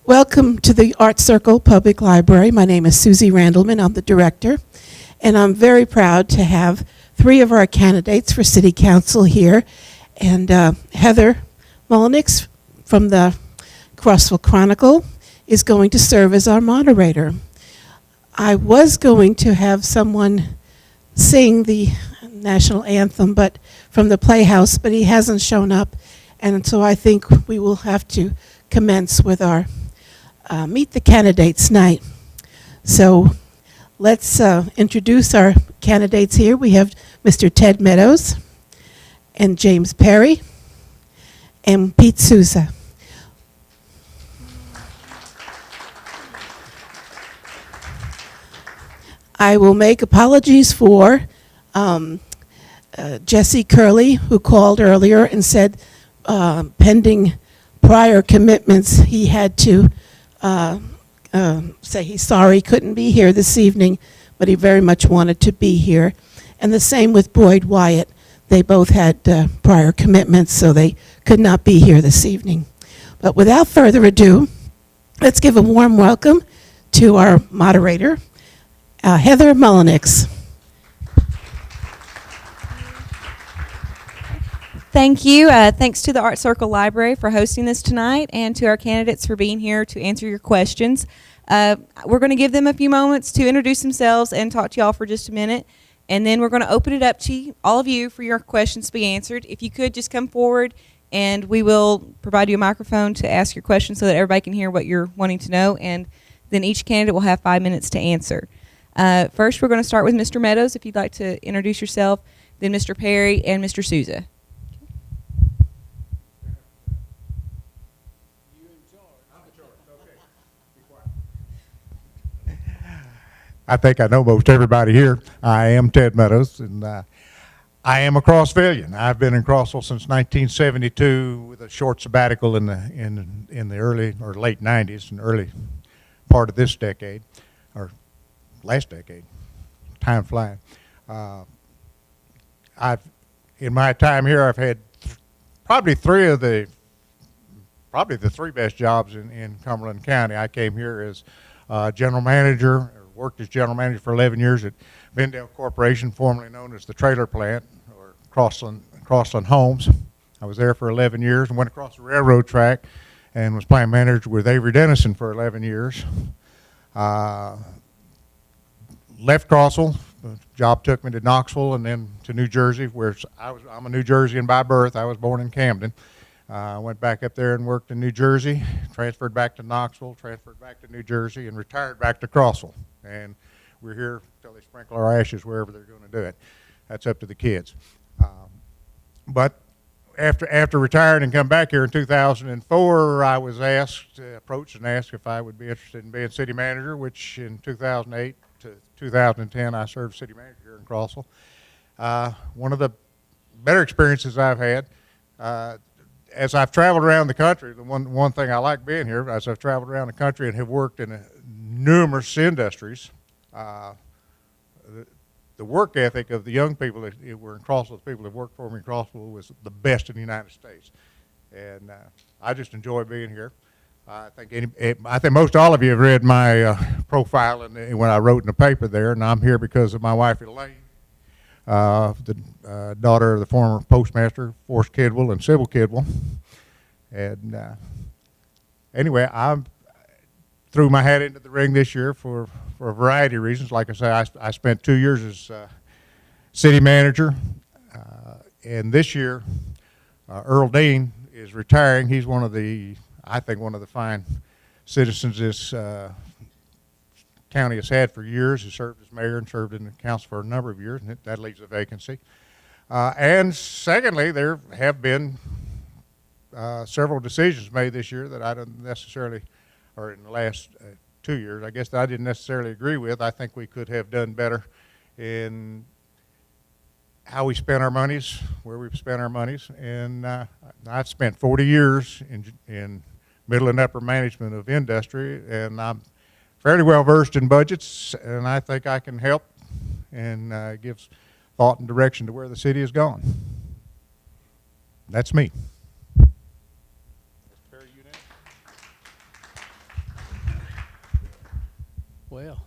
Welcome to the Art Circle Public Library. My name is Susie Randleman. I'm the director, and I'm very proud to have three of our candidates for City Council here, and Heather Mullenix from the Crossville Chronicle is going to serve as our moderator. I was going to have someone sing the national anthem but from the Playhouse, but he hasn't shown up, and so I think we will have to commence with our Meet the Candidates night. So let's introduce our candidates here. We have Mr. Ted Meadows and James Perry and Pete Souza. I will make apologies for Jesse Curley, who called earlier and said pending prior commitments he had to say he's sorry he couldn't be here this evening, but he very much wanted to be here. And the same with Boyd Wyatt. They both had prior commitments, so they could not be here this evening. But without further ado, let's give a warm welcome to our moderator, Heather Mullenix. Thank you. Thanks to the Art Circle Library for hosting this tonight, and to our candidates for being here to answer your questions. We're going to give them a few moments to introduce themselves and talk to y'all for just a minute, and then we're going to open it up to all of you for your questions to be answered. If you could just come forward, and we will provide you a microphone to ask your questions so that everybody can hear what you're wanting to know, and then each candidate will have 5 minutes to answer. First, we're going to start with Mr. Meadows, if you'd like to introduce yourself, then Mr. Perry and Mr. Souza. I think I know most everybody here. I am Ted Meadows, and I am a Crossvillian. I've been in Crossville since 1972 with a short sabbatical in the early or late 90s, and early part of this decade, or last decade. Time flying. In my time here, I've had probably the three best jobs in Cumberland County. I came here as general manager. Worked as general manager for 11 years at Vendale Corporation, formerly known as the Trailer Plant, or Crossland Homes. I was there for 11 years and went across the railroad track and was plant manager with Avery Dennison for 11 years. Left Crossville. The job took me to Knoxville and then to New Jersey, where I'm a New Jerseyan by birth. I was born in Camden. Went back up there and worked in New Jersey, transferred back to Knoxville, transferred back to New Jersey, and retired back to Crossville. And we're here until they sprinkle our ashes wherever they're going to do it. That's up to the kids. But after retiring and come back here in 2004, I was approached and asked if I would be interested in being city manager, which in 2008 to 2010, I served city manager here in Crossville. One of the better experiences I've had, as I've traveled around the country, the one thing I like being here, as I've traveled around the country and have worked in numerous industries, the work ethic of the young people that were in Crossville, the people that worked for me in Crossville, was the best in the United States. And I just enjoy being here. I think most all of you have read my profile and when I wrote in the paper there, and I'm here because of my wife Elaine, the daughter of the former postmaster, Forrest Kidwell and Sybil Kidwell. And anyway, I threw my hat into the ring this year for a variety of reasons. Like I say, I spent 2 years as city manager, and this year Earl Dean is retiring. He's I think one of the fine citizens this county has had for years. He served as mayor and served in the council for a number of years, and that leaves a vacancy. And secondly, there have been several decisions made this year that I don't necessarily, or in the last 2 years, I guess, that I didn't necessarily agree with. I think we could have done better in how we spent our monies, where we've spent our monies. And I've spent 40 years in middle and upper management of industry, and I'm fairly well versed in budgets, and I think I can help and give thought and direction to where the city is going. That's me. Well,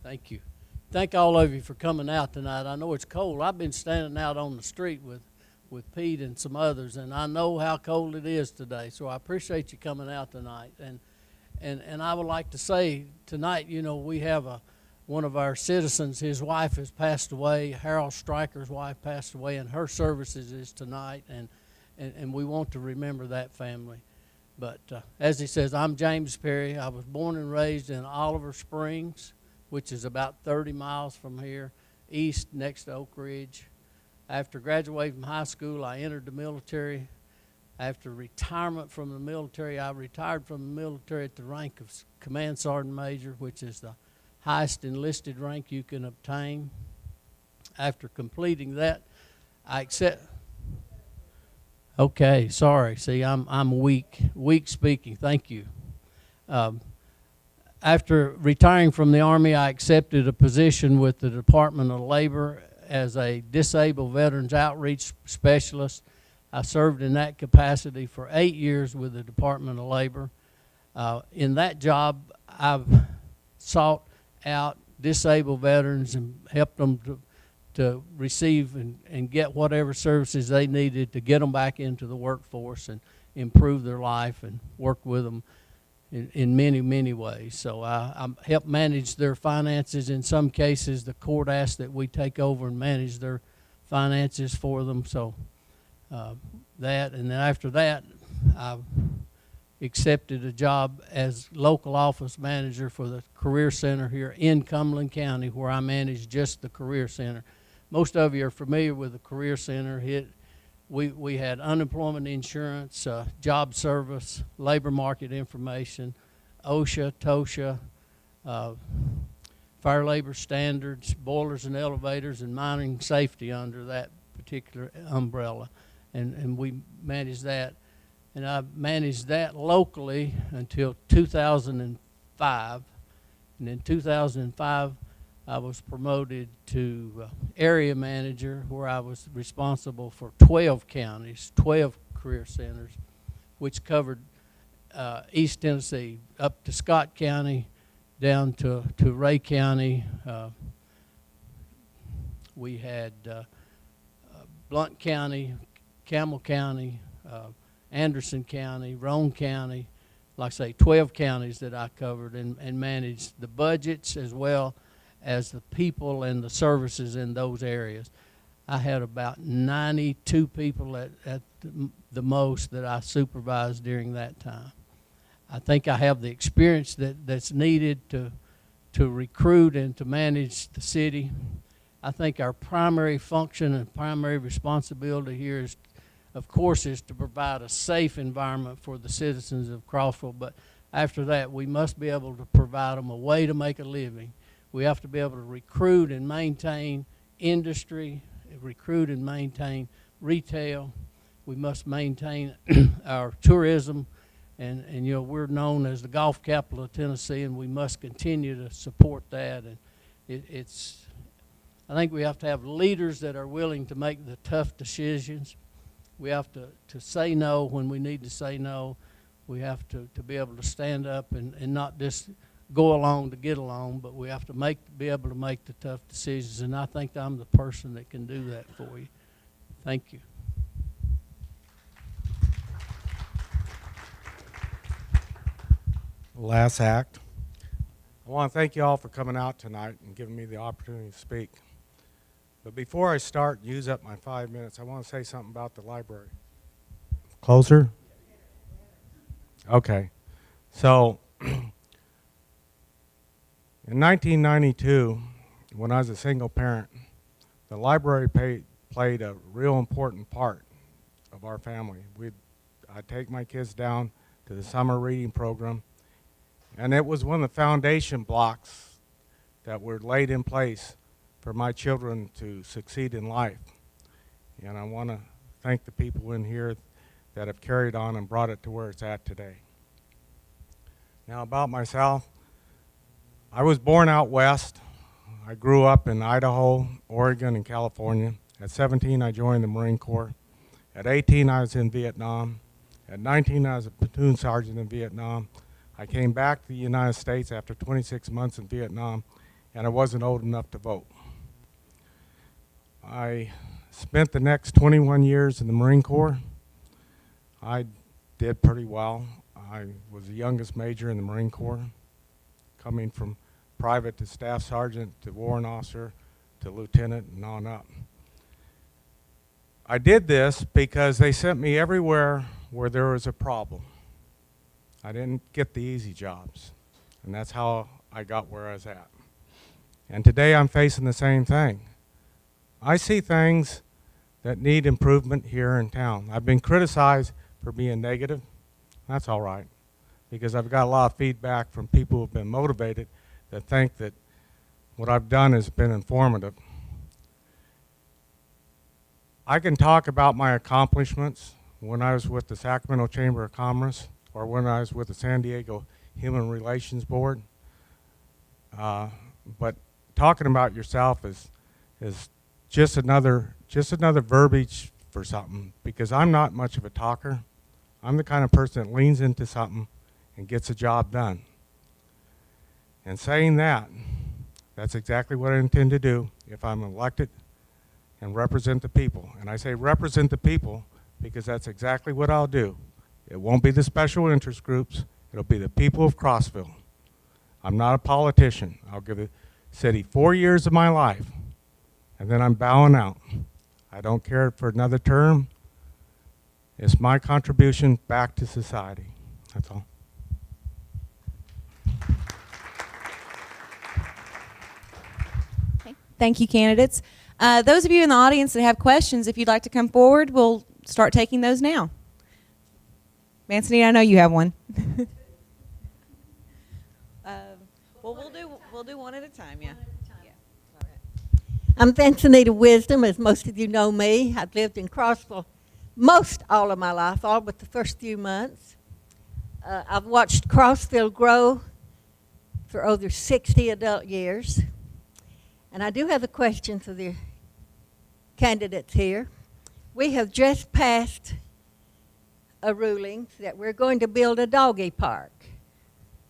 thank you. Thank all of you for coming out tonight. I know it's cold. I've been standing out on the street with Pete and some others, and I know how cold it is today. So I appreciate you coming out tonight. And I would like to say tonight, you know, we have one of our citizens, his wife has passed away. Harold Stryker's wife passed away, and her services is tonight, and we want to remember that family. But as he says, I'm James Perry. I was born and raised in Oliver Springs, which is about 30 miles from here, east next to Oak Ridge. After graduating from high school, I entered the military. After retirement from the military, I retired from the military at the rank of Command Sergeant Major, which is the highest enlisted rank you can obtain. After completing that, I accept. Okay, sorry. See, I'm weak speaking. Thank you. After retiring from the Army, I accepted a position with the Department of Labor as a disabled veterans outreach specialist. I served in that capacity for 8 years with the Department of Labor. In that job, I've sought out disabled veterans and helped them to receive and get whatever services they needed to get them back into the workforce and improve their life, and work with them in many, many ways. So I help manage their finances. In some cases, the court asks that we take over and manage their finances for them. So that, and then after that, I accepted a job as local office manager for the Career Center here in Cumberland County, where I manage just the Career Center. Most of you are familiar with the Career Center. We had unemployment insurance, job service, labor market information, OSHA, TOSHA, fire labor standards, boilers and elevators, and mining safety under that particular umbrella. And we managed that. And I managed that locally until 2005. And in 2005, I was promoted to area manager, where I was responsible for 12 counties, 12 career centers, which covered East Tennessee, up to Scott County, down to Ray County. We had Blount County, Campbell County, Anderson County, Roane County, like I say, 12 counties that I covered and managed the budgets as well as the people and the services in those areas. I had about 92 people at the most that I supervised during that time. I think I have the experience that's needed to recruit and to manage the city. I think our primary function and primary responsibility here is, of course, is to provide a safe environment for the citizens of Crossville, but after that, we must be able to provide them a way to make a living. We have to be able to recruit and maintain industry, recruit and maintain retail. We must maintain our tourism, and you know, we're known as the golf capital of Tennessee, and we must continue to support that. And I think we have to have leaders that are willing to make the tough decisions. We have to say no when we need to say no. We have to be able to stand up and not just go along to get along, but we have to be able to make the tough decisions, and I think I'm the person that can do that for you. Thank you. Last act. I want to thank you all for coming out tonight and giving me the opportunity to speak. But before I start and use up my 5 minutes, I want to say something about the library. Closer? Okay. So, in 1992, when I was a single parent, the library played a real important part of our family. I'd take my kids down to the summer reading program, and it was one of the foundation blocks that were laid in place for my children to succeed in life. And I want to thank the people in here that have carried on and brought it to where it's at today. Now, about myself, I was born out west. I grew up in Idaho, Oregon, and California. At 17, I joined the Marine Corps. At 18, I was in Vietnam. At 19, I was a platoon sergeant in Vietnam. I came back to the United States after 26 months in Vietnam, and I wasn't old enough to vote. I spent the next 21 years in the Marine Corps. I did pretty well. I was the youngest major in the Marine Corps, coming from private to staff sergeant to warrant officer to lieutenant and on up. I did this because they sent me everywhere where there was a problem. I didn't get the easy jobs, and that's how I got where I was at. And today I'm facing the same thing. I see things that need improvement here in town. I've been criticized for being negative. That's all right, because I've got a lot of feedback from people who've been motivated that think that what I've done has been informative. I can talk about my accomplishments when I was with the Sacramento Chamber of Commerce or when I was with the San Diego Human Relations Board. But talking about yourself is just another verbiage for something, because I'm not much of a talker. I'm the kind of person that leans into something and gets a job done. And saying that, that's exactly what I intend to do if I'm elected and represent the people. And I say represent the people because that's exactly what I'll do. It won't be the special interest groups. It'll be the people of Crossville. I'm not a politician. I'll give the city 4 years of my life, and then I'm bowing out. I don't care for another term. It's my contribution back to society. That's all. Okay. Thank you, candidates. Those of you in the audience that have questions, if you'd like to come forward, we'll start taking those now. Manzanita, I know you have one. Well, we'll do one at a time, yeah. I'm Manzanita Wisdom, as most of you know me. I've lived in Crossville most all of my life, all but the first few months. I've watched Crossville grow for over 60 adult years. And I do have a question for the candidates here. We have just passed a ruling that we're going to build a doggy park.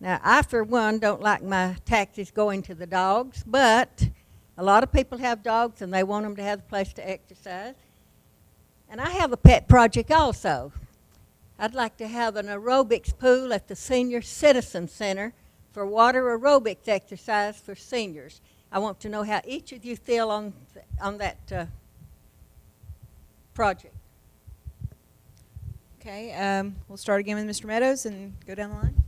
Now, I, for one, don't like my taxes going to the dogs, but a lot of people have dogs and they want them to have a place to exercise. And I have a pet project also. I'd like to have an aerobics pool at the Senior Citizen Center for water aerobics exercise for seniors. I want to know how each of you feel on that project. Okay, we'll start again with Mr. Meadows and go down the line.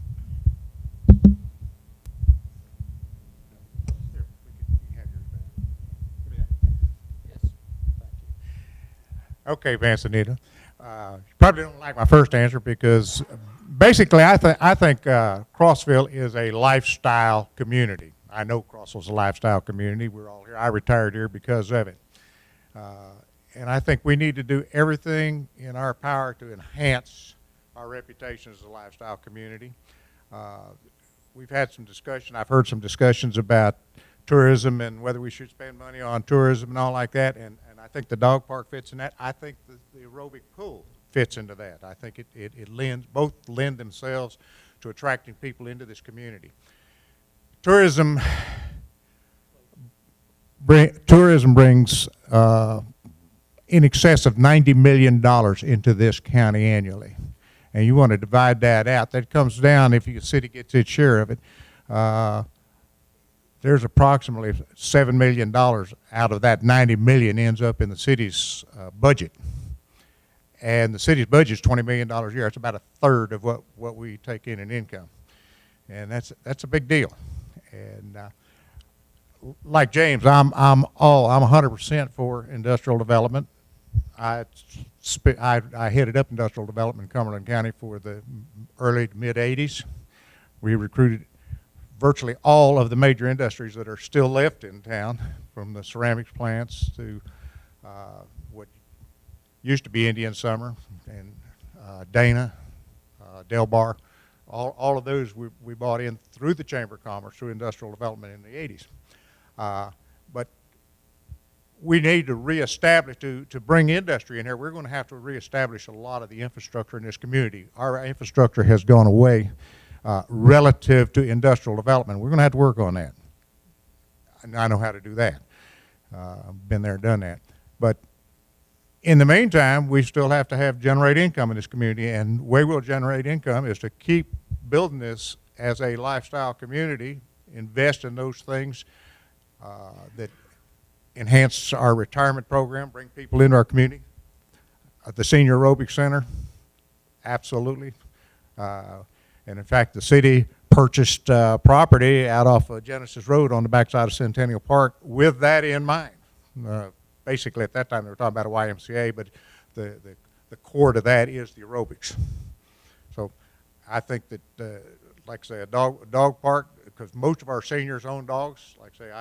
Okay, Manzanita. You probably don't like my first answer because basically I think Crossville is a lifestyle community. I know Crossville's a lifestyle community. We're all here. I retired here because of it. And I think we need to do everything in our power to enhance our reputation as a lifestyle community. We've had some discussion. I've heard some discussions about tourism and whether we should spend money on tourism and all like that. And I think the dog park fits in that. I think the aerobic pool fits into that. I think both lend themselves to attracting people into this community. Tourism brings in excess of $90 million into this county annually. And you want to divide that out. That comes down, if the city gets its share of it, there's approximately $7 million out of that 90 million ends up in the city's budget. And the city's budget is $20 million a year. It's about a third of what we take in income. And that's a big deal. And like James, I'm 100% for industrial development. I headed up industrial development in Cumberland County for the early to mid 80s. We recruited virtually all of the major industries that are still left in town, from the ceramics plants to what used to be Indian Summer and Dana, Del Bar. All of those we bought in through the Chamber of Commerce, through industrial development in the 80s. But we need to reestablish, to bring industry in here, we're going to have to reestablish a lot of the infrastructure in this community. Our infrastructure has gone away. relative to industrial development. We're going to have to work on that. And I know how to do that. I've been there, done that. But in the meantime, we still have to generate income in this community, and the way we'll generate income is to keep building this as a lifestyle community, invest in those things that enhance our retirement program, bring people into our community. The Senior Aerobics Center, absolutely. And in fact, the city purchased property out off Genesis Road on the backside of Centennial Park with that in mind. Basically, at that time, they were talking about a YMCA, but the core to that is the aerobics. So I think that, like I say, a dog park, because most of our seniors own dogs. Like I say,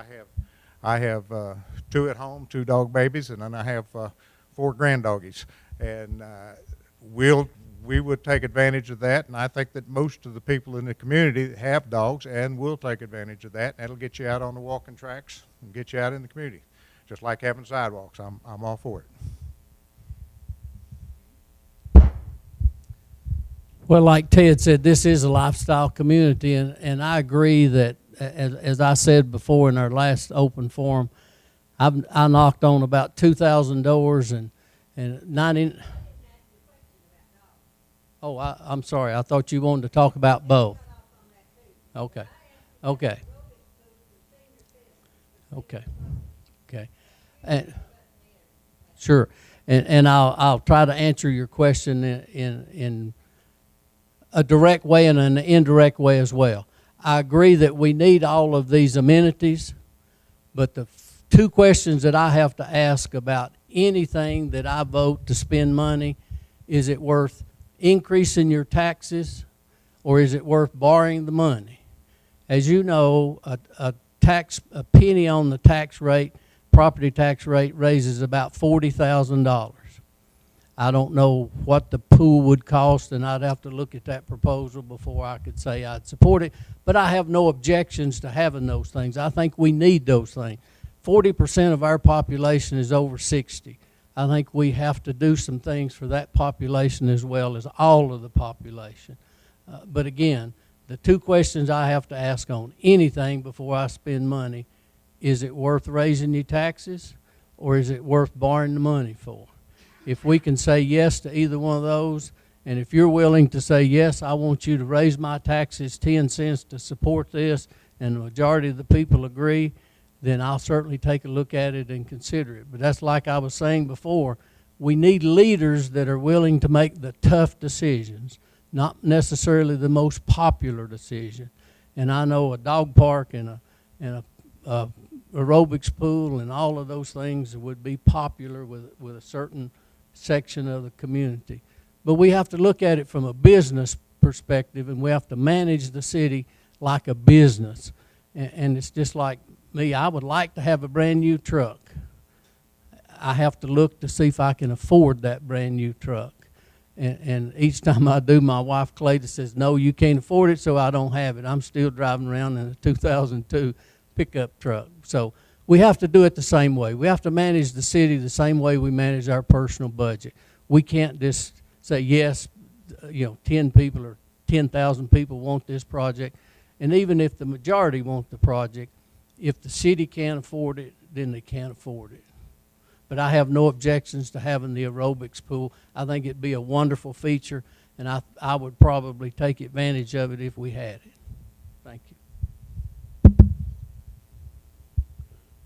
I have 2 at home, 2 dog babies, and then I have 4 grand doggies. And we would take advantage of that, and I think that most of the people in the community have dogs and will take advantage of that. That'll get you out on the walking tracks and get you out in the community. Just like having sidewalks, I'm all for it. Well, like Ted said, this is a lifestyle community, and I agree that, as I said before in our last open forum, I knocked on about 2,000 doors and 90. Oh, I'm sorry. I thought you wanted to talk about both. Okay. Okay. Okay. Okay. And sure. And I'll try to answer your question in a direct way and an indirect way as well. I agree that we need all of these amenities, but the 2 questions that I have to ask about anything that I vote to spend money, is it worth increasing your taxes, or is it worth borrowing the money? As you know, a penny on the tax rate, property tax rate, raises about $40,000. I don't know what the pool would cost, and I'd have to look at that proposal before I could say I'd support it. But I have no objections to having those things. I think we need those things. 40% of our population is over 60. I think we have to do some things for that population as well as all of the population. But again, the 2 questions I have to ask on anything before I spend money, is it worth raising your taxes, or is it worth borrowing the money for? If we can say yes to either one of those, and if you're willing to say yes, I want you to raise my taxes 10 cents to support this, and the majority of the people agree, then I'll certainly take a look at it and consider it. But that's like I was saying before, we need leaders that are willing to make the tough decisions, not necessarily the most popular decision. And I know a dog park and a aerobics pool and all of those things would be popular with a certain section of the community. But we have to look at it from a business perspective, and we have to manage the city like a business. And it's just like me, I would like to have a brand new truck. I have to look to see if I can afford that brand new truck. And each time I do, my wife Clayton says, no, you can't afford it, so I don't have it. I'm still driving around in a 2002 pickup truck. So we have to do it the same way. We have to manage the city the same way we manage our personal budget. We can't just say, yes, 10 people or 10,000 people want this project. And even if the majority want the project, if the city can't afford it, then they can't afford it. But I have no objections to having the aerobics pool. I think it'd be a wonderful feature, and I would probably take advantage of it if we had it. Thank you.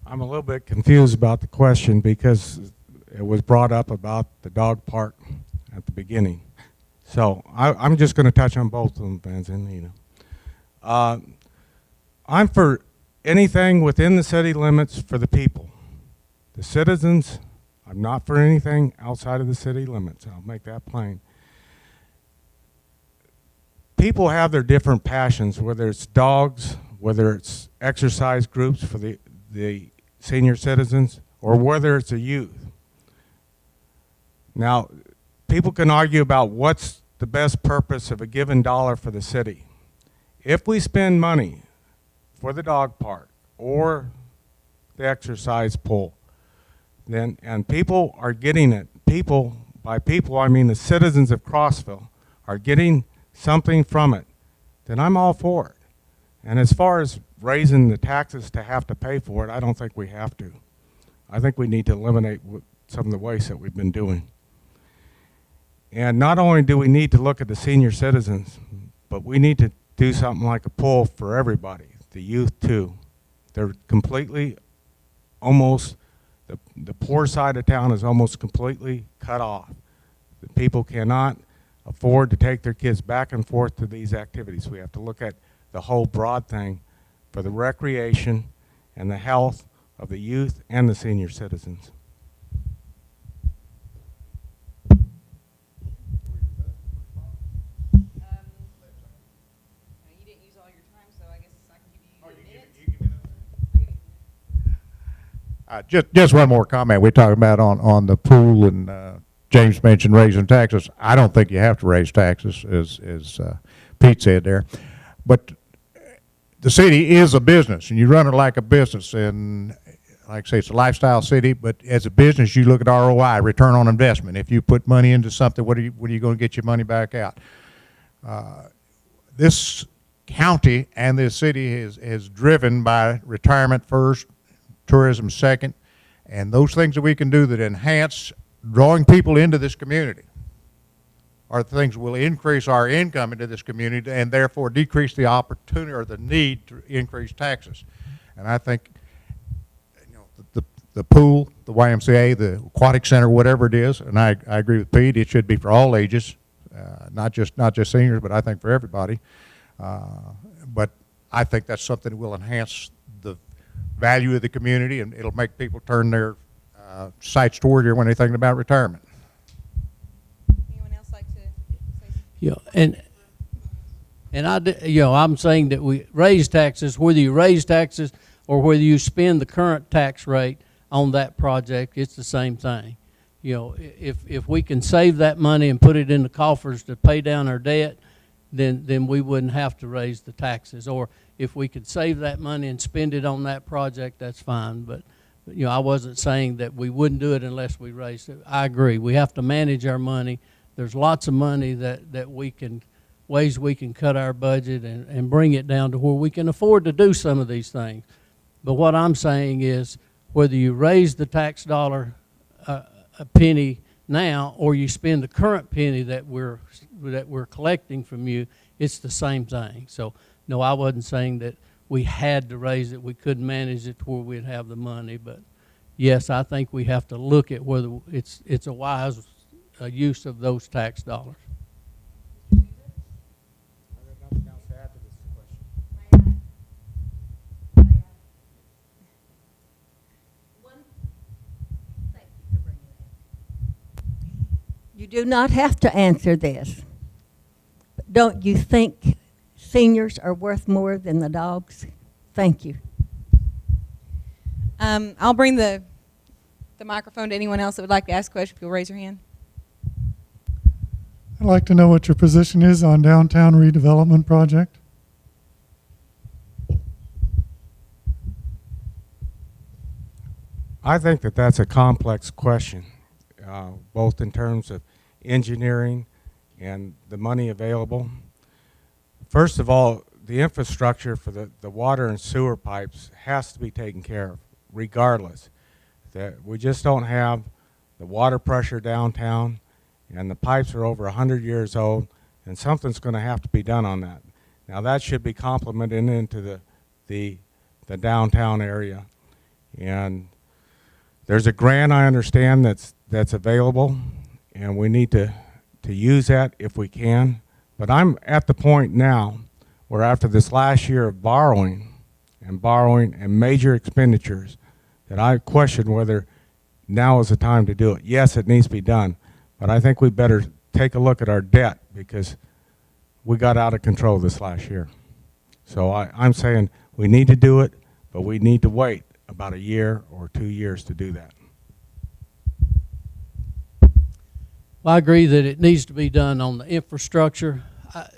I'm a little bit confused about the question because it was brought up about the dog park at the beginning. So I'm just going to touch on both of them, Vanzanino. I'm for anything within the city limits for the people. The citizens, I'm not for anything outside of the city limits. I'll make that plain. People have their different passions, whether it's dogs, whether it's exercise groups for the senior citizens, or whether it's a youth. Now, people can argue about what's the best purpose of a given dollar for the city. If we spend money for the dog park or the exercise pool, then, and people are getting it, people, by people I mean the citizens of Crossville, are getting something from it, then I'm all for it. And as far as raising the taxes to have to pay for it, I don't think we have to. I think we need to eliminate some of the waste that we've been doing. And not only do we need to look at the senior citizens, but we need to do something like a poll for everybody, the youth too. They're completely, almost, the poor side of town is almost completely cut off. The people cannot afford to take their kids back and forth to these activities. We have to look at the whole broad thing for the recreation and the health of the youth and the senior citizens. You didn't use all your time, so I guess I can give you minutes. Just one more comment. We're talking about on the pool, and James mentioned raising taxes. I don't think you have to raise taxes, as Pete said there. But the city is a business, and you run it like a business. And like I say, it's a lifestyle city, but as a business, you look at ROI, return on investment. If you put money into something, what are you going to get your money back out? This county and this city is driven by retirement first, tourism second, and those things that we can do that enhance drawing people into this community are the things that will increase our income into this community and therefore decrease the opportunity or the need to increase taxes. And I think, you know, the pool, the YMCA, the aquatic center, whatever it is, and I agree with Pete, it should be for all ages, not just seniors, but I think for everybody. But I think that's something that will enhance the value of the community, and it'll make people turn their sights toward here when they're thinking about retirement. Anyone else like to say something? Yeah, I'm saying that we raise taxes, whether you raise taxes or whether you spend the current tax rate on that project, it's the same thing. You know, if we can save that money and put it in the coffers to pay down our debt, then we wouldn't have to raise the taxes. Or if we could save that money and spend it on that project, that's fine. But you know, I wasn't saying that we wouldn't do it unless we raised it. I agree. We have to manage our money. There's lots of money that we can, ways we can cut our budget and bring it down to where we can afford to do some of these things. But what I'm saying is, whether you raise the tax dollar a penny now or you spend the current penny that we're collecting from you, it's the same thing. So no, I wasn't saying that we had to raise it. We couldn't manage it to where we'd have the money. But yes, I think we have to look at whether it's a wise use of those tax dollars. You do not have to answer this. But don't you think seniors are worth more than the dogs? Thank you. I'll bring the microphone to anyone else that would like to ask a question. If you'll raise your hand. I'd like to know what your position is on downtown redevelopment project. I think that that's a complex question, both in terms of engineering and the money available. First of all, the infrastructure for the water and sewer pipes has to be taken care of, regardless. That we just don't have the water pressure downtown, and the pipes are over 100 years old, and something's going to have to be done on that. Now that should be complemented into the downtown area, and there's a grant, I understand, that's available, and we need to use that if we can. But I'm at the point now where after this last year of borrowing and major expenditures, that I question whether now is the time to do it. Yes, it needs to be done, but I think we better take a look at our debt because we got out of control this last year. So I'm saying we need to do it, but we need to wait about a year or 2 years to do that. Well, I agree that it needs to be done on the infrastructure.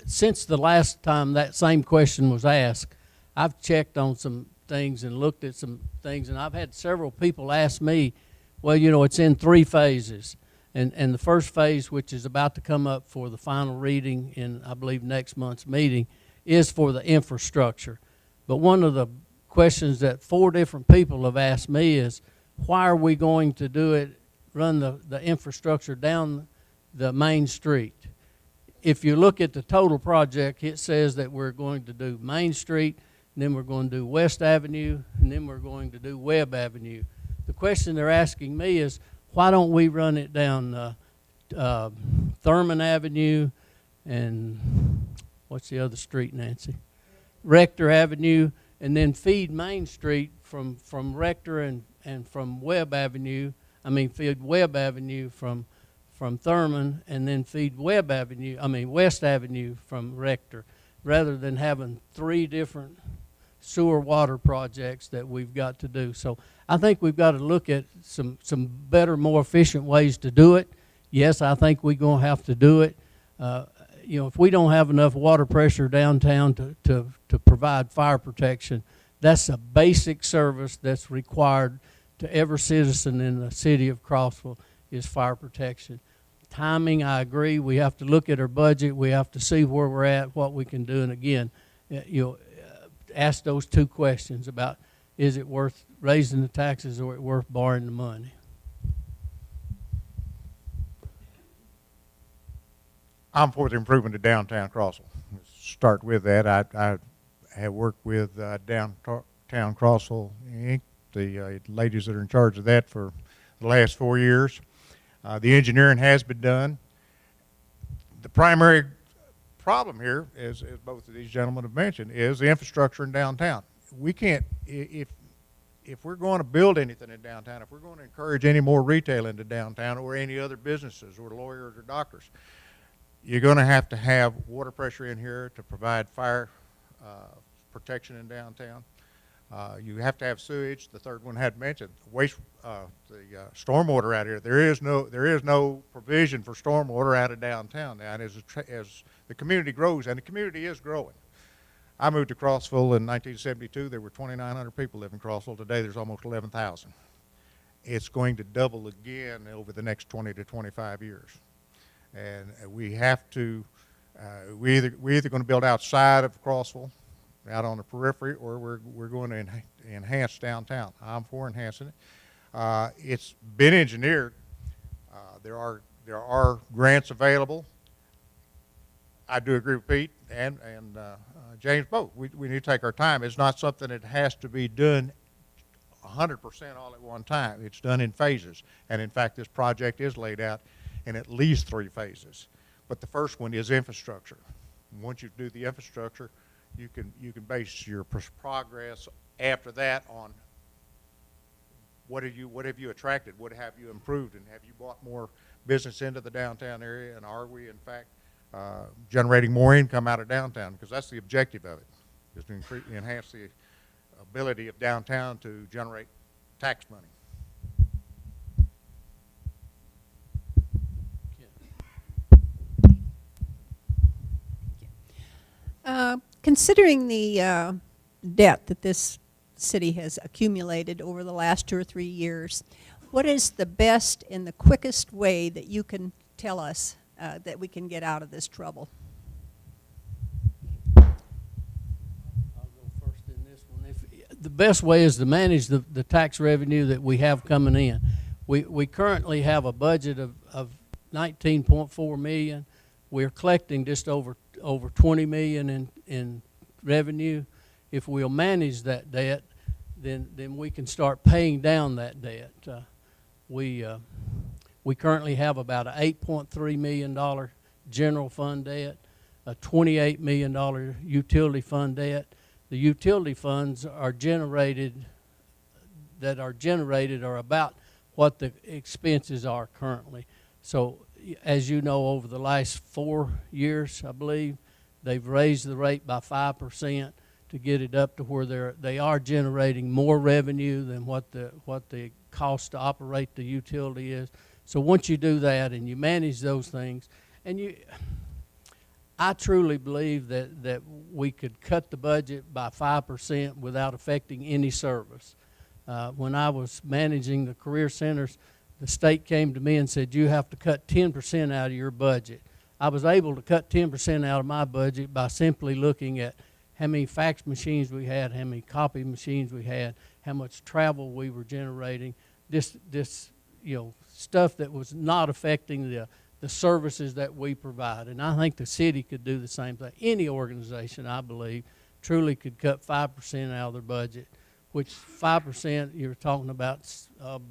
Since the last time that same question was asked, I've checked on some things and looked at some things, and I've had several people ask me, well, you know, it's in 3 phases. And the first phase, which is about to come up for the final reading in, I believe, next month's meeting, is for the infrastructure. But one of the questions that 4 different people have asked me is, why are we going to do it, run the infrastructure down the main street? If you look at the total project, it says that we're going to do Main Street, and then we're going to do West Avenue, and then we're going to do Webb Avenue. The question they're asking me is, why don't we run it down Thurman Avenue and what's the other street, Nancy? Rector Avenue, and then feed Main Street from Rector and from Webb Avenue. Feed Webb Avenue from Thurman, and then feed West Avenue from Rector, rather than having 3 different sewer water projects that we've got to do. So I think we've got to look at some better, more efficient ways to do it. Yes, I think we're going to have to do it. If we don't have enough water pressure downtown to provide fire protection, that's a basic service that's required to every citizen in the city of Crossville, is fire protection. Timing, I agree. We have to look at our budget. We have to see where we're at, what we can do. And again, ask those 2 questions about, is it worth raising the taxes or is it worth borrowing the money? I'm for the improvement of downtown Crossville. Let's start with that. I have worked with Downtown Crossville Inc., the ladies that are in charge of that for the last 4 years. The engineering has been done. The primary problem here, as both of these gentlemen have mentioned, is the infrastructure in downtown. We can't, if we're going to build anything in downtown, if we're going to encourage any more retail into downtown or any other businesses or lawyers or doctors, you're going to have water pressure in here to provide fire protection in downtown. You have to have sewage. The third one had mentioned the stormwater out here. There is no provision for stormwater out of downtown now. And as the community grows, and the community is growing. I moved to Crossville in 1972. There were 2,900 people living in Crossville. Today there's almost 11,000. It's going to double again over the next 20 to 25 years. And we have to, we're either going to build outside of Crossville, out on the periphery, or we're going to enhance downtown. I'm for enhancing it. It's been engineered. There are grants available. I do agree with Pete and James both. We need to take our time. It's not something that has to be done 100% all at one time. It's done in phases. And in fact, this project is laid out in at least 3 phases. But the first one is infrastructure. And once you do the infrastructure, you can base your progress after that on what have you attracted, what have you improved, and have you brought more business into the downtown area, and are we in fact generating more income out of downtown? Because that's the objective of it, is to enhance the ability of downtown to generate tax money. Considering the debt that this city has accumulated over the last 2 or 3 years, what is the best and the quickest way that you can tell us that we can get out of this trouble? I'll go first in this one. The best way is to manage the tax revenue that we have coming in. We currently have a budget of $19.4 million. We're collecting just over $20 million in revenue. If we'll manage that debt, then we can start paying down that debt. We currently have about an $8.3 million general fund debt, a $28 million utility fund debt. The utility funds are generated are about what the expenses are currently. So as you know, over the last 4 years, I believe, they've raised the rate by 5% to get it up to where they are generating more revenue than what the cost to operate the utility is. So once you do that and you manage those things, and I truly believe that we could cut the budget by 5% without affecting any service. When I was managing the career centers, the state came to me and said, you have to cut 10% out of your budget. I was able to cut 10% out of my budget by simply looking at how many fax machines we had, how many copy machines we had, how much travel we were generating, this stuff that was not affecting the services that we provide. And I think the city could do the same thing. Any organization, I believe, truly could cut 5% out of their budget, which 5%, you're talking about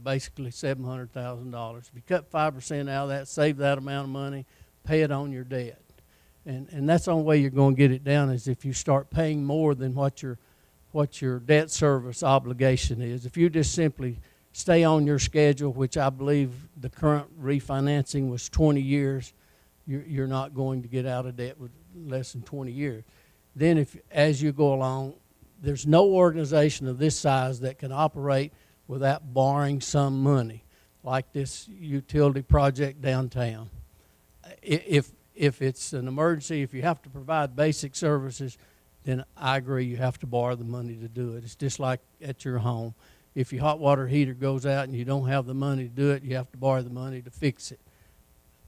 basically $700,000. If you cut 5% out of that, save that amount of money, pay it on your debt. And that's the only way you're going to get it down is if you start paying more than what your debt service obligation is. If you just simply stay on your schedule, which I believe the current refinancing was 20 years, you're not going to get out of debt with less than 20 years. Then as you go along, there's no organization of this size that can operate without borrowing some money, like this utility project downtown. If it's an emergency, if you have to provide basic services, then I agree you have to borrow the money to do it. It's just like at your home. If your hot water heater goes out and you don't have the money to do it, you have to borrow the money to fix it.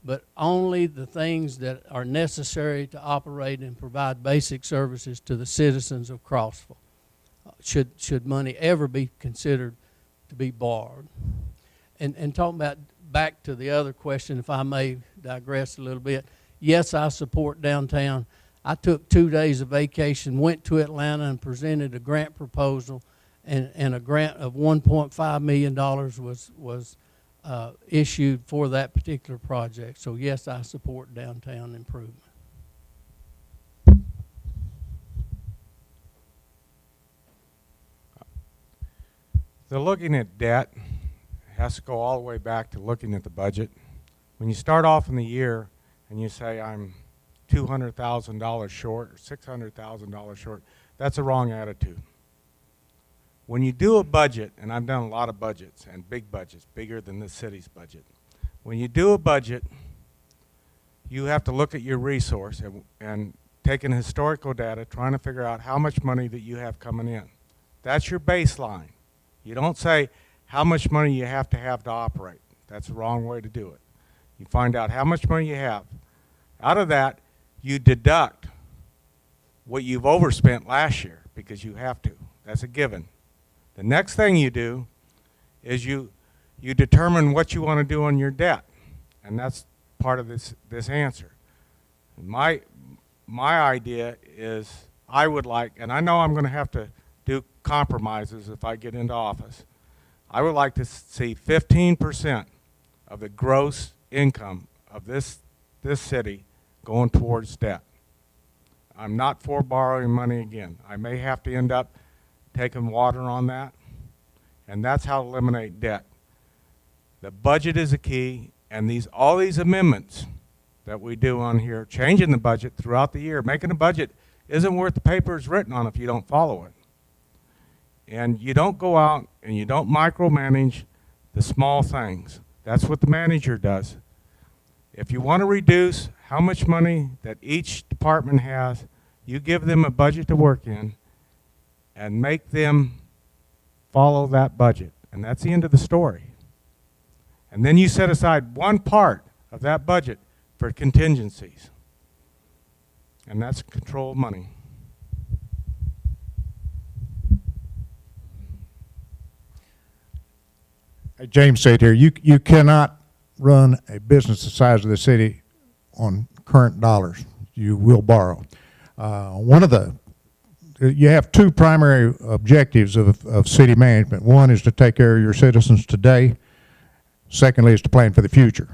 But only the things that are necessary to operate and provide basic services to the citizens of Crossville should money ever be considered to be borrowed. And talking about back to the other question, if I may digress a little bit, yes, I support downtown. I took 2 days of vacation, went to Atlanta and presented a grant proposal, and a grant of $1.5 million was issued for that particular project. So yes, I support downtown improvement. So looking at debt has to go all the way back to looking at the budget. When you start off in the year and you say I'm $200,000 short or $600,000 short, that's a wrong attitude. When you do a budget, and I've done a lot of budgets and big budgets, bigger than this city's budget. When you do a budget, you have to look at your resource and take an historical data, trying to figure out how much money that you have coming in. That's your baseline. You don't say how much money you have to operate. That's the wrong way to do it. You find out how much money you have. Out of that, you deduct what you've overspent last year because you have to. That's a given. The next thing you do is you determine what you want to do on your debt, and that's part of this answer. My idea is I would like, and I know I'm going to have to do compromises if I get into office. I would like to see 15% of the gross income of this city going towards debt. I'm not for borrowing money again. I may have to end up taking water on that, and that's how to eliminate debt. The budget is a key, and all these amendments that we do on here, changing the budget throughout the year, making a budget isn't worth the paper it's written on if you don't follow it. And you don't go out and you don't micromanage the small things. That's what the manager does. If you want to reduce how much money that each department has, you give them a budget to work in and make them follow that budget. And that's the end of the story. And then you set aside one part of that budget for contingencies. And that's control of money. James said here, you cannot run a business the size of the city on current dollars. You will borrow. You have two primary objectives of city management. One is to take care of your citizens today. Secondly is to plan for the future.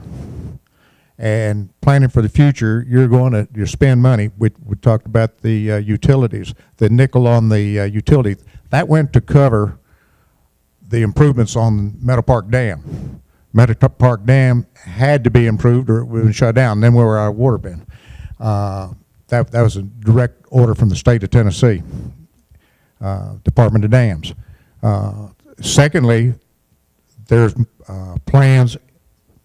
And planning for the future, you spend money. We talked about the utilities, the nickel on the utility. That went to cover the improvements on Meadow Park Dam. Meadow Park Dam had to be improved or it would have been shut down. Then we were out of water bin. That was a direct order from the state of Tennessee, Department of Dams. Secondly, there's plans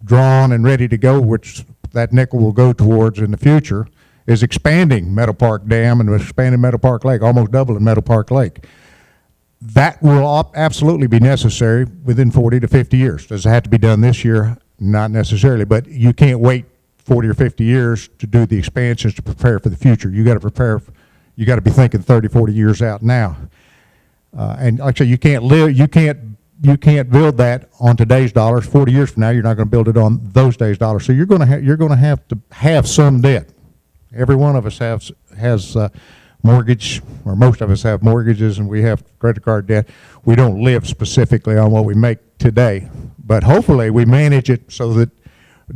drawn and ready to go, which that nickel will go towards in the future, is expanding Meadow Park Dam and expanding Meadow Park Lake, almost doubling Meadow Park Lake. That will absolutely be necessary within 40 to 50 years. Does it have to be done this year? Not necessarily, but you can't wait 40 or 50 years to do the expansions to prepare for the future. You got to prepare. You got to be thinking 30, 40 years out now. And like I say, you can't build that on today's dollars. 40 years from now, you're not going to build it on those days' dollars. So you're going to have to have some debt. Every one of us has mortgage, or most of us have mortgages, and we have credit card debt. We don't live specifically on what we make today, but hopefully we manage it so that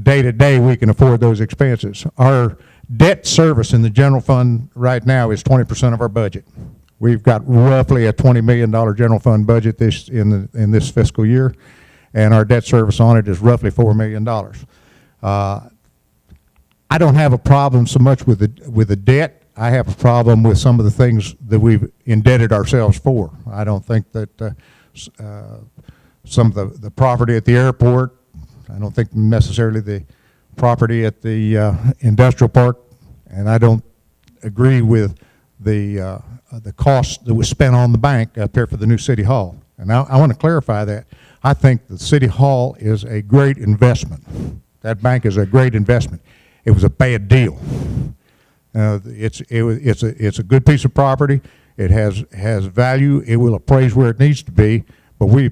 day to day we can afford those expenses. Our debt service in the general fund right now is 20% of our budget. We've got roughly a $20 million general fund budget in this fiscal year, and our debt service on it is roughly $4 million. I don't have a problem so much with the debt. I have a problem with some of the things that we've indebted ourselves for. I don't think that some of the property at the airport, I don't think necessarily the property at the industrial park, and I don't agree with the cost that was spent on the bank up here for the new city hall. And I want to clarify that. I think the city hall is a great investment. That bank is a great investment. It was a bad deal. It's a good piece of property. It has value. It will appraise where it needs to be. But we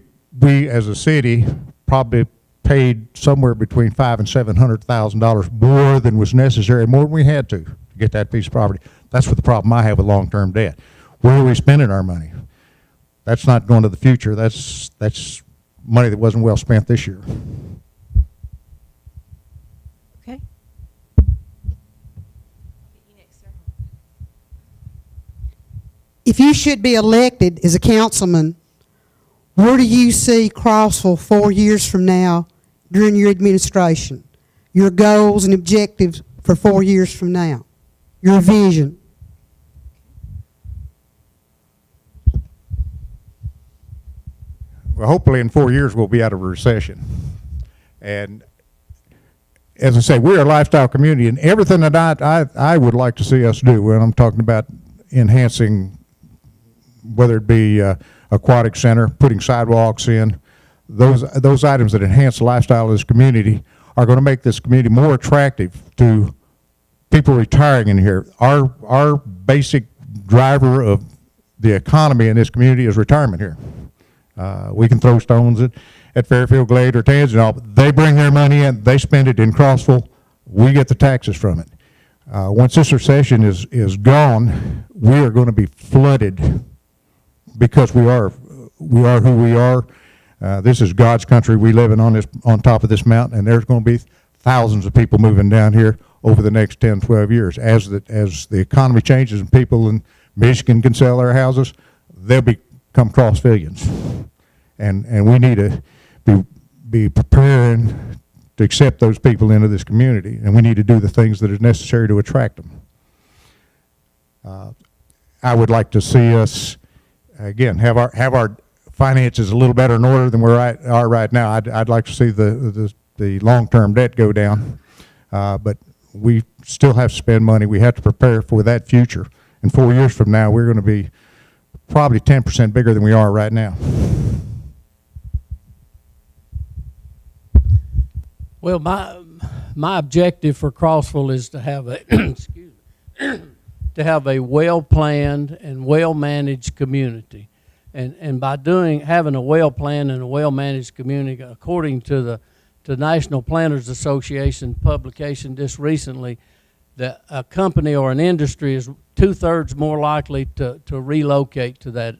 as a city probably paid somewhere between $500,000 and $700,000 more than was necessary, more than we had to get that piece of property. That's what the problem I have with long-term debt. Where are we spending our money? That's not going to the future. That's money that wasn't well spent this year. Okay. If you should be elected as a councilman, where do you see Crossville 4 years from now during your administration? Your goals and objectives for 4 years from now? Your vision? Well, hopefully in 4 years we'll be out of a recession. And as I say, we're a lifestyle community, and everything that I would like to see us do, when I'm talking about enhancing, whether it be aquatic center, putting sidewalks in, those items that enhance the lifestyle of this community are going to make this community more attractive to people retiring in here. Our basic driver of the economy in this community is retirement here. We can throw stones at Fairfield, Glade, or Tangier, but they bring their money in, they spend it in Crossville, we get the taxes from it. Once this recession is gone, we are going to be flooded because we are who we are. This is God's country. We live in on top of this mountain, and there's going to be thousands of people moving down here over the next 10, 12 years. As the economy changes and people in Michigan can sell their houses, they'll become Crossvillians. And we need to be preparing to accept those people into this community, and we need to do the things that are necessary to attract them. I would like to see us, again, have our finances a little better in order than we are right now. I'd like to see the long-term debt go down, but we still have to spend money. We have to prepare for that future. And 4 years from now, we're going to be probably 10% bigger than we are right now. Well, my objective for Crossville is to have a excuse me, to have a well-planned and well-managed community, and by having a well-planned and a well-managed community, according to the National Planners Association publication just recently, that a company or an industry is 2/3 more likely to relocate to that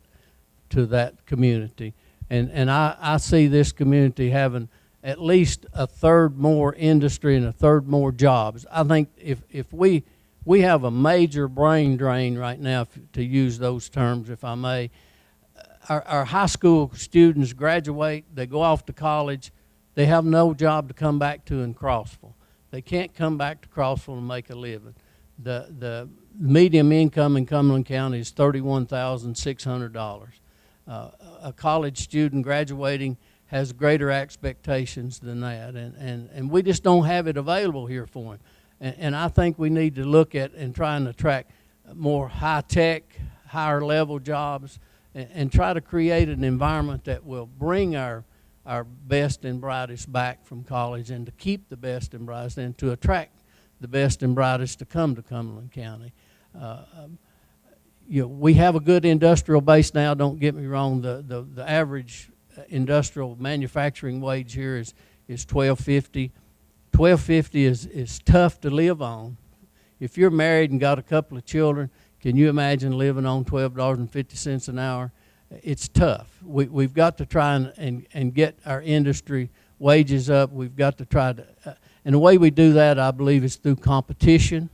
community, and I see this community having at least 1/3 more industry and 1/3 more jobs. I think if we have a major brain drain right now, to use those terms, if I may. Our high school students graduate, they go off to college, they have no job to come back to in Crossville. They can't come back to Crossville and make a living. The median income in Cumberland County is $31,600. A college student graduating has greater expectations than that, and we just don't have it available here for him. And I think we need to look at and try and attract more high-tech, higher-level jobs, and try to create an environment that will bring our best and brightest back from college, and to keep the best and brightest, and to attract the best and brightest to come to Cumberland County. We have a good industrial base now, don't get me wrong. The average industrial manufacturing wage here is $12.50. $12.50 is tough to live on. If you're married and got a couple of children, can you imagine living on $12.50 an hour? It's tough. We've got to try and get our industry wages up. We've got to try to, and the way we do that, I believe, is through competition.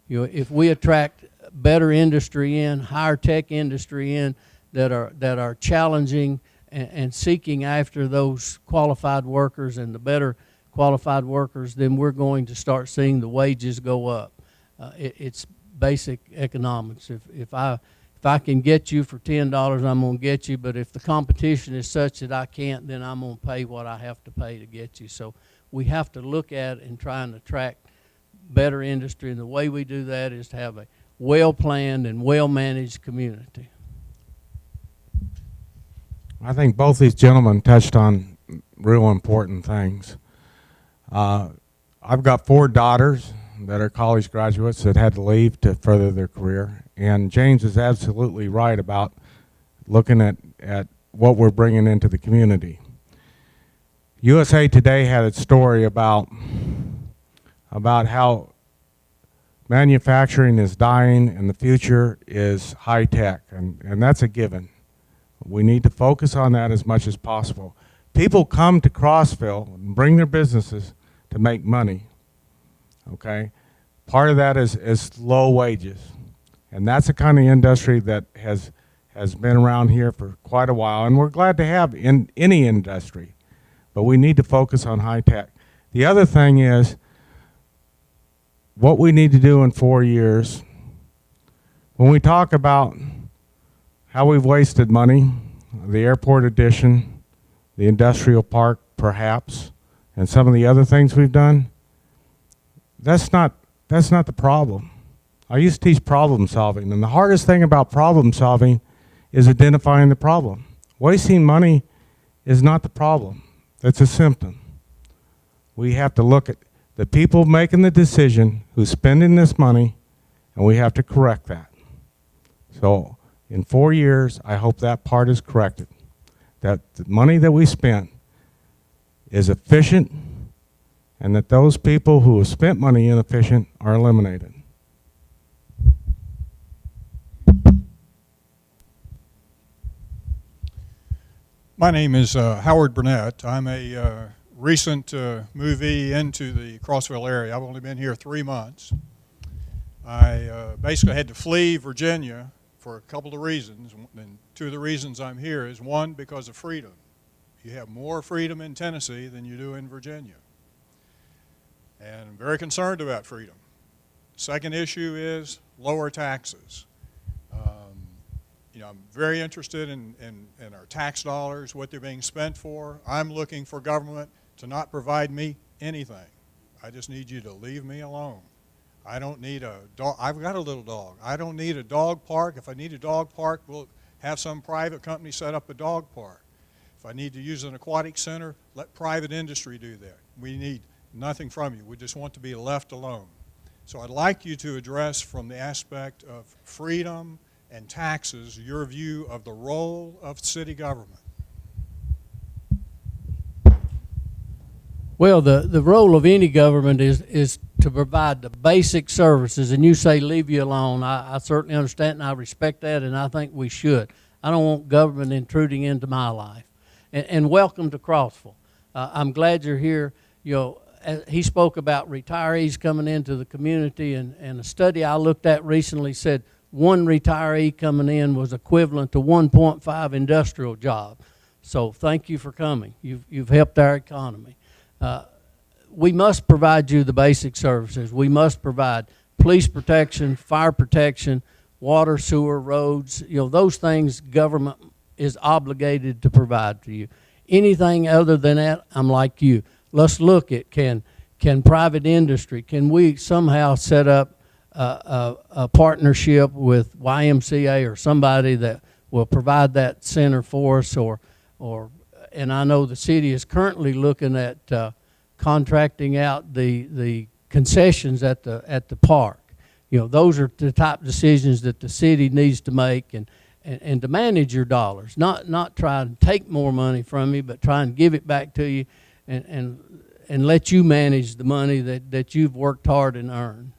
If we attract better industry in, higher tech industry in, that are challenging and seeking after those qualified workers and the better qualified workers, then we're going to start seeing the wages go up. It's basic economics. If I can get you for $10, I'm going to get you, but if the competition is such that I can't, then I'm going to pay what I have to pay to get you. So we have to look at and try and attract better industry, and the way we do that is to have a well-planned and well-managed community. I think both these gentlemen touched on real important things. I've got 4 daughters that are college graduates that had to leave to further their career, and James is absolutely right about looking at what we're bringing into the community. USA Today had a story about how manufacturing is dying and the future is high tech, and that's a given. We need to focus on that as much as possible. People come to Crossville and bring their businesses to make money, okay? Part of that is low wages, and that's the kind of industry that has been around here for quite a while, and we're glad to have in any industry, but we need to focus on high tech. The other thing is what we need to do in 4 years. When we talk about how we've wasted money, the airport addition, the industrial park perhaps, and some of the other things we've done, that's not the problem. I used to teach problem solving, and the hardest thing about problem solving is identifying the problem. Wasting money is not the problem. That's a symptom. We have to look at the people making the decision who's spending this money, and we have to correct that. So in 4 years, I hope that part is corrected, that the money that we spent is efficient, and that those people who have spent money inefficient are eliminated. My name is Howard Burnett. I'm a recent movee into the Crossville area. I've only been here 3 months. I basically had to flee Virginia for a couple of reasons, and 2 of the reasons I'm here is 1, because of freedom. You have more freedom in Tennessee than you do in Virginia. And I'm very concerned about freedom. Second issue is lower taxes. I'm very interested in our tax dollars, what they're being spent for. I'm looking for government to not provide me anything. I just need you to leave me alone. I don't need a dog. I've got a little dog. I don't need a dog park. If I need a dog park, we'll have some private company set up a dog park. If I need to use an aquatic center, let private industry do that. We need nothing from you. We just want to be left alone. So I'd like you to address from the aspect of freedom and taxes your view of the role of city government. Well, the role of any government is to provide the basic services, and you say leave you alone. I certainly understand and I respect that, and I think we should. I don't want government intruding into my life. And welcome to Crossville. I'm glad you're here. He spoke about retirees coming into the community, and a study I looked at recently said 1 retiree coming in was equivalent to 1.5 industrial jobs. So thank you for coming. You've helped our economy. We must provide you the basic services. We must provide police protection, fire protection, water, sewer, roads. Those things government is obligated to provide to you. Anything other than that, I'm like you. Let's look at can private industry, can we somehow set up a partnership with YMCA or somebody that will provide that center for us, and I know the city is currently looking at contracting out the concessions at the park. You know, those are the type of decisions that the city needs to make, and to manage your dollars, not try and take more money from you, but try and give it back to you, and let you manage the money that you've worked hard and earned.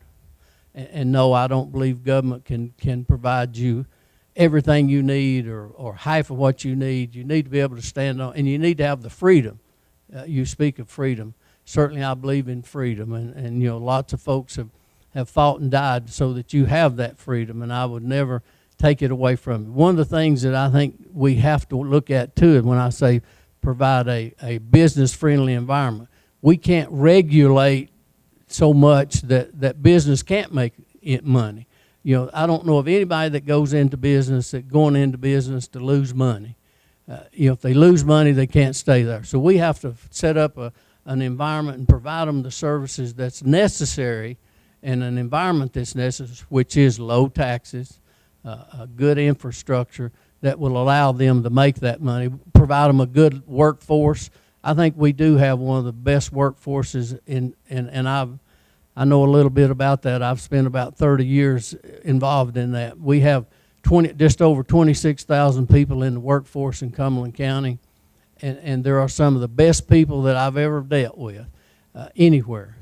And no, I don't believe government can provide you everything you need or half of what you need. You need to be able to stand on, and you need to have the freedom. You speak of freedom. Certainly I believe in freedom, and you know, lots of folks have fought and died so that you have that freedom, and I would never take it away from you. One of the things that I think we have to look at too, is when I say provide a business-friendly environment, we can't regulate so much that business can't make it money. You know, I don't know of anybody that goes into business that going into business to lose money. You know, if they lose money, they can't stay there. So we have to set up an environment and provide them the services that's necessary, and an environment that's necessary, which is low taxes, a good infrastructure that will allow them to make that money, provide them a good workforce. I think we do have one of the best workforces and I know a little bit about that. I've spent about 30 years involved in that. We have just over 26,000 people in the workforce in Cumberland County, and there are some of the best people that I've ever dealt with anywhere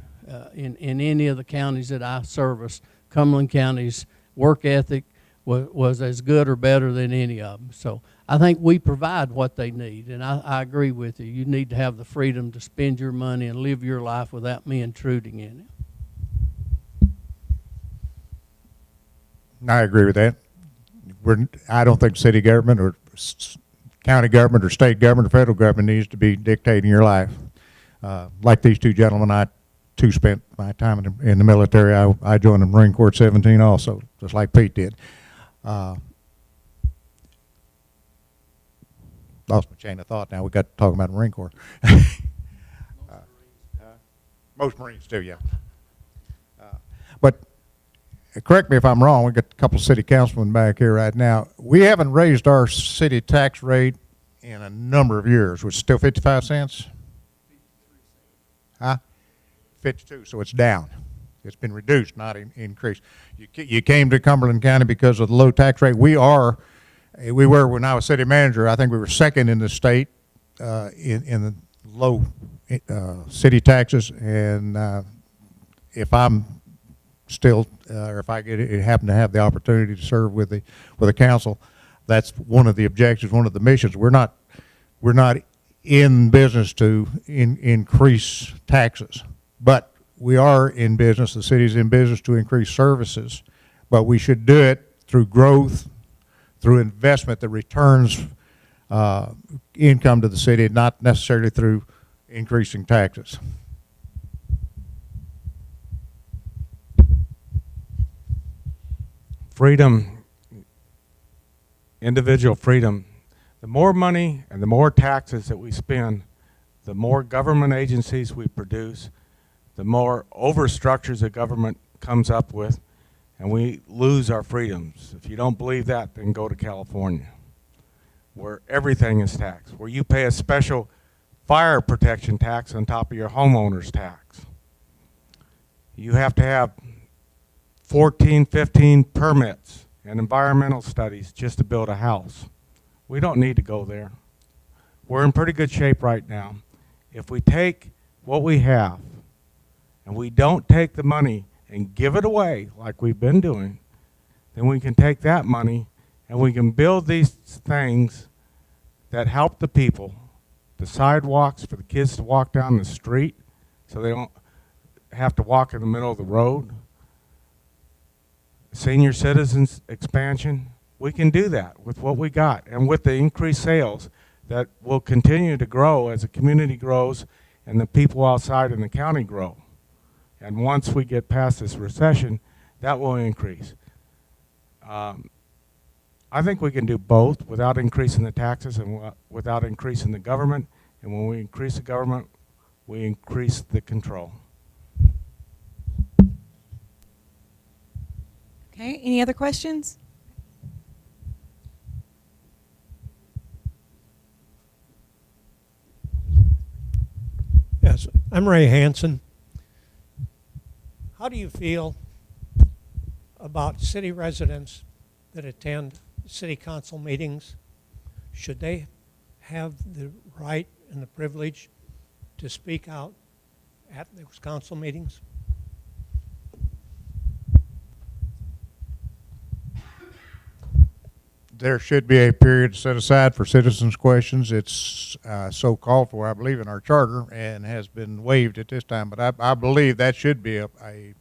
in any of the counties that I service. Cumberland County's work ethic was as good or better than any of them. So I think we provide what they need, and I agree with you. You need to have the freedom to spend your money and live your life without me intruding in it. I agree with that. I don't think city government or county government or state government or federal government needs to be dictating your life. Like these two gentlemen, I too spent my time in the military. I joined the Marine Corps at 17 also, just like Pete did. Lost my chain of thought now. We got to talk about the Marine Corps. Most Marines do, yeah. But correct me if I'm wrong, we got a couple of city councilmen back here right now. We haven't raised our city tax rate in a number of years. It's still 55 cents? 52, so it's down. It's been reduced, not increased. You came to Cumberland County because of the low tax rate. We were, when I was city manager, I think we were second in the state in the low city taxes. And if I'm still, or if I happen to have the opportunity to serve with the council, that's one of the objectives, one of the missions. We're not in business to increase taxes, but we are in business, the city's in business to increase services, but we should do it through growth, through investment that returns income to the city, not necessarily through increasing taxes. Freedom, individual freedom. The more money and the more taxes that we spend, the more government agencies we produce, the more overstructures the government comes up with, and we lose our freedoms. If you don't believe that, then go to California, where everything is taxed, where you pay a special fire protection tax on top of your homeowner's tax. You have to have 14, 15 permits and environmental studies just to build a house. We don't need to go there. We're in pretty good shape right now. If we take what we have and we don't take the money and give it away like we've been doing, then we can take that money and we can build these things that help the people, the sidewalks for the kids to walk down the street so they don't have to walk in the middle of the road, senior citizens expansion. We can do that with what we got and with the increased sales that will continue to grow as the community grows and the people outside in the county grow. And once we get past this recession, that will increase. I think we can do both without increasing the taxes and without increasing the government. And when we increase the government, we increase the control. Okay, any other questions? Yes, I'm Ray Hansen. how do you feel about city residents that attend city council meetings? Should they have the right and the privilege to speak out at those council meetings? There should be a period set aside for citizens' questions. It's so called for, I believe, in our charter, and has been waived at this time. But I believe that should be I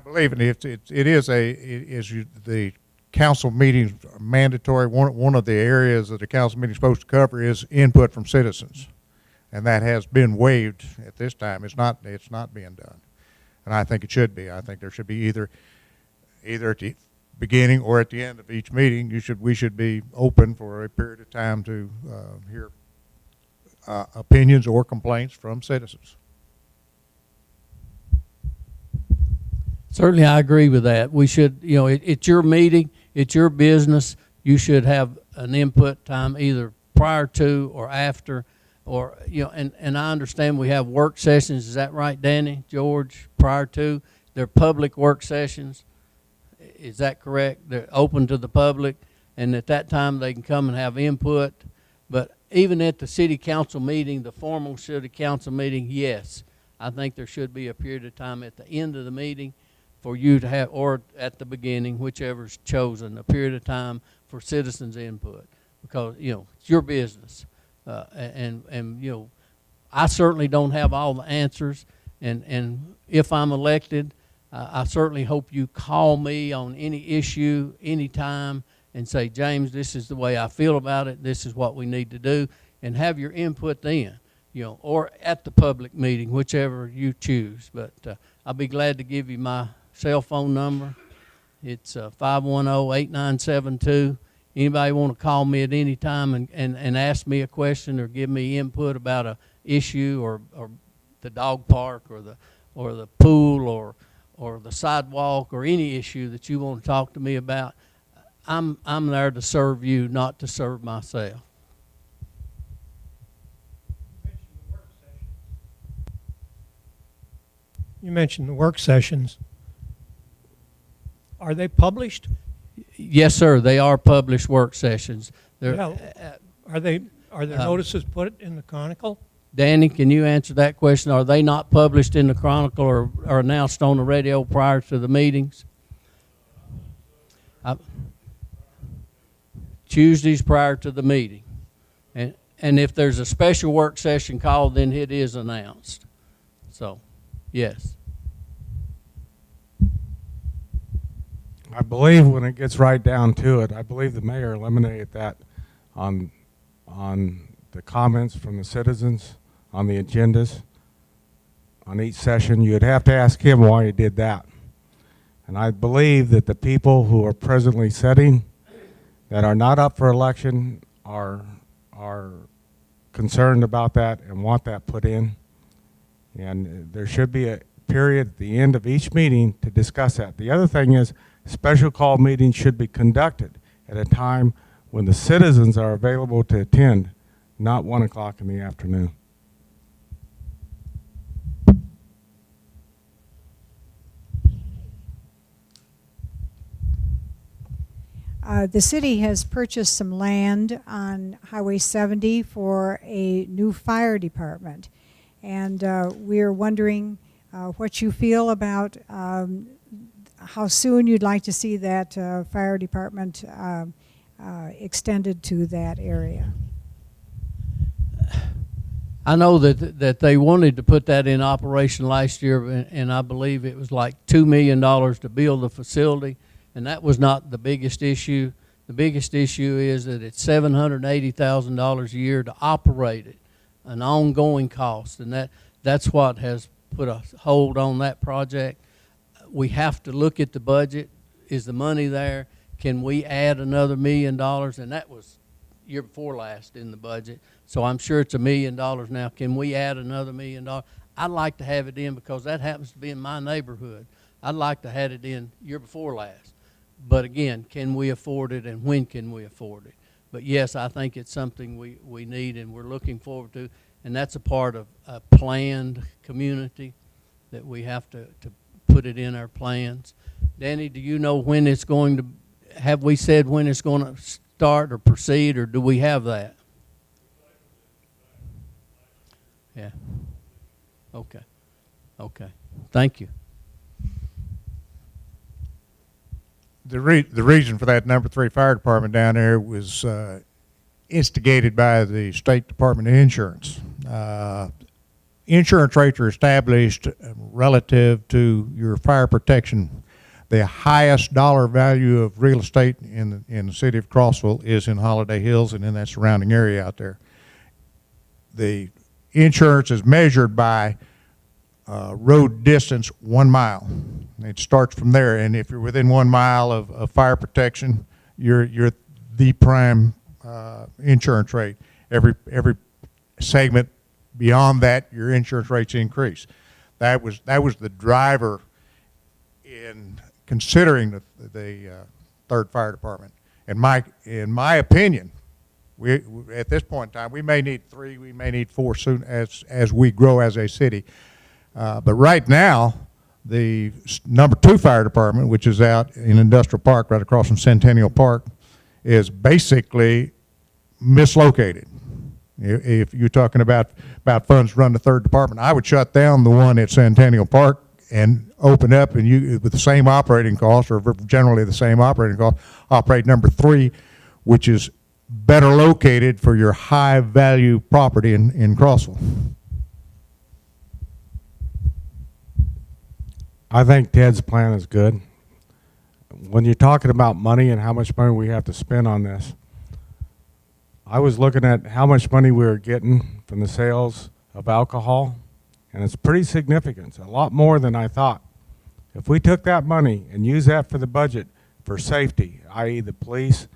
believe the council meetings are mandatory. One of the areas that the council meeting is supposed to cover is input from citizens, and that has been waived at this time. It's not being done, and I think it should be. I think there should be either at the beginning or at the end of each meeting. We should be open for a period of time to hear opinions or complaints from citizens. Certainly, I agree with that. We should, it's your meeting, it's your business. You should have an input time either prior to or after, or, and I understand we have work sessions. Is that right, Danny, George, prior to? They're public work sessions. Is that correct? They're open to the public, and at that time they can come and have input. But even at the city council meeting, the formal city council meeting, yes, I think there should be a period of time at the end of the meeting for you to have, or at the beginning, whichever's chosen, a period of time for citizens' input, because it's your business, and I certainly don't have all the answers, and if I'm elected, I certainly hope you call me on any issue, anytime, and say, James, this is the way I feel about it. This is what we need to do, and have your input then, or at the public meeting, whichever you choose. But I'll be glad to give you my cell phone number. It's 510-8972. Anybody want to call me at any time and ask me a question or give me input about a issue, or the dog park, or the pool, or the sidewalk, or any issue that you want to talk to me about, I'm there to serve you, not to serve myself. You mentioned the work sessions. Are they published? Yes, sir. They are published work sessions. Are the notices put in the Chronicle? Danny, can you answer that question? Are they not published in the Chronicle or announced on the radio prior to the meetings? Tuesdays prior to the meeting. And if there's a special work session called, then it is announced. So, yes. I believe when it gets right down to it, I believe the mayor eliminated that on the comments from the citizens on the agendas on each session. You'd have to ask him why he did that. And I believe that the people who are presently sitting that are not up for election are concerned about that and want that put in. And there should be a period at the end of each meeting to discuss that. The other thing is, special call meetings should be conducted at a time when the citizens are available to attend, not 1 o'clock in the afternoon. The city has purchased some land on Highway 70 for a new fire department. And we're wondering what you feel about how soon you'd like to see that fire department extended to that area. I know that they wanted to put that in operation last year, and I believe it was like $2 million to build the facility, and that was not the biggest issue. The biggest issue is that it's $780,000 a year to operate it, an ongoing cost, and that's what has put a hold on that project. We have to look at the budget. Is the money there? Can we add another $1 million? And that was year before last in the budget. So I'm sure it's $1 million now. Can we add another $1 million? I'd like to have it in because that happens to be in my neighborhood. I'd like to have it in year before last. But again, can we afford it, and when can we afford it? But yes, I think it's something we need and we're looking forward to. and that's a part of a planned community that we have to put it in our plans. Danny, do you know when it's going to, have we said when it's going to start or proceed, or do we have that? Yeah. Okay. Okay. Thank you. The reason for that number 3 fire department down there was instigated by the State Department of Insurance. Insurance rates are established relative to your fire protection. The highest dollar value of real estate in the city of Crossville is in Holiday Hills and in that surrounding area out there. The insurance is measured by road distance 1 mile. It starts from there, and if you're within 1 mile of fire protection, you're the prime insurance rate. Every segment beyond that, your insurance rates increase. That was the driver in considering the 3rd fire department. In my opinion, we at this point in time, we may need 3, we may need 4 soon as we grow as a city. But right now, the number 2 fire department, which is out in Industrial Park right across from Centennial Park, is basically mislocated. If you're talking about funds to run the 3rd department, I would shut down the one at Centennial Park and open up, and you, with the same operating cost, or generally the same operating cost, operate number 3, which is better located for your high value property in Crossville. I think Ted's plan is good. When you're talking about money and how much money we have to spend on this, I was looking at how much money we were getting from the sales of alcohol, and it's pretty significant. It's a lot more than I thought. If we took that money and used that for the budget for safety, i.e. the police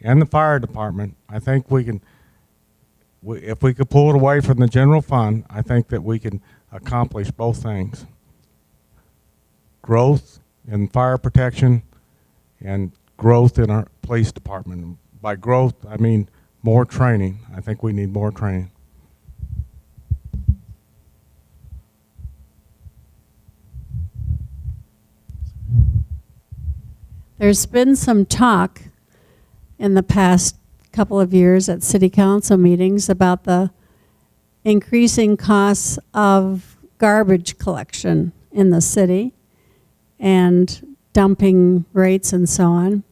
and the fire department, I think we can, if we could pull it away from the general fund, I think that we can accomplish both things. Growth in fire protection and growth in our police department. By growth, I mean more training. I think we need more training. There's been some talk in the past couple of years at city council meetings about the increasing costs of garbage collection in the city and dumping rates and so on.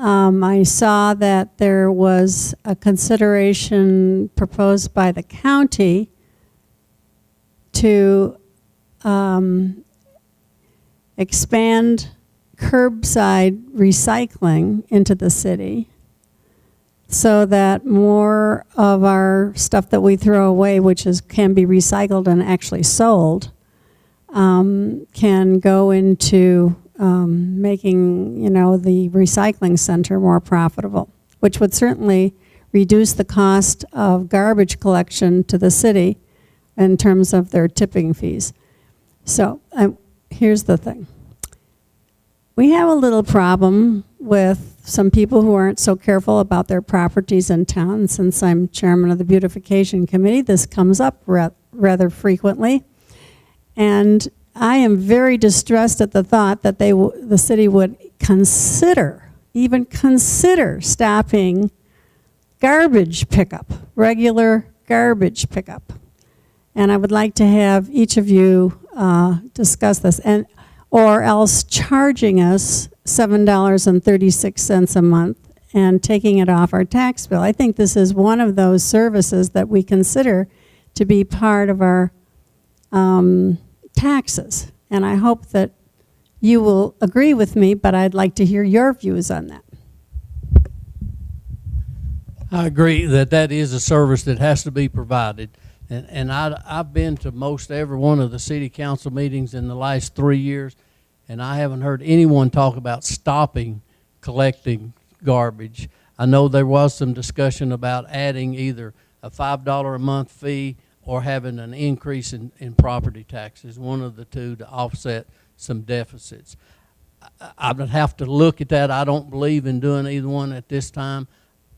I saw that there was a consideration proposed by the county to expand curbside recycling into the city so that more of our stuff that we throw away, which can be recycled and actually sold, can go into making, the recycling center more profitable, which would certainly reduce the cost of garbage collection to the city in terms of their tipping fees. So here's the thing. We have a little problem with some people who aren't so careful about their properties in town. Since I'm chairman of the beautification committee, this comes up rather frequently. And I am very distressed at the thought that the city would even consider stopping garbage pickup, regular garbage pickup. And I would like to have each of you discuss this, or else charging us $7.36 a month and taking it off our tax bill. I think this is one of those services that we consider to be part of our taxes. And I hope that you will agree with me, but I'd like to hear your views on that. I agree that is a service that has to be provided. And I've been to most every one of the city council meetings in the last 3 years, and I haven't heard anyone talk about stopping collecting garbage. I know there was some discussion about adding either a $5 a month fee or having an increase in property taxes, one of the two, to offset some deficits. I would have to look at that. I don't believe in doing either one at this time.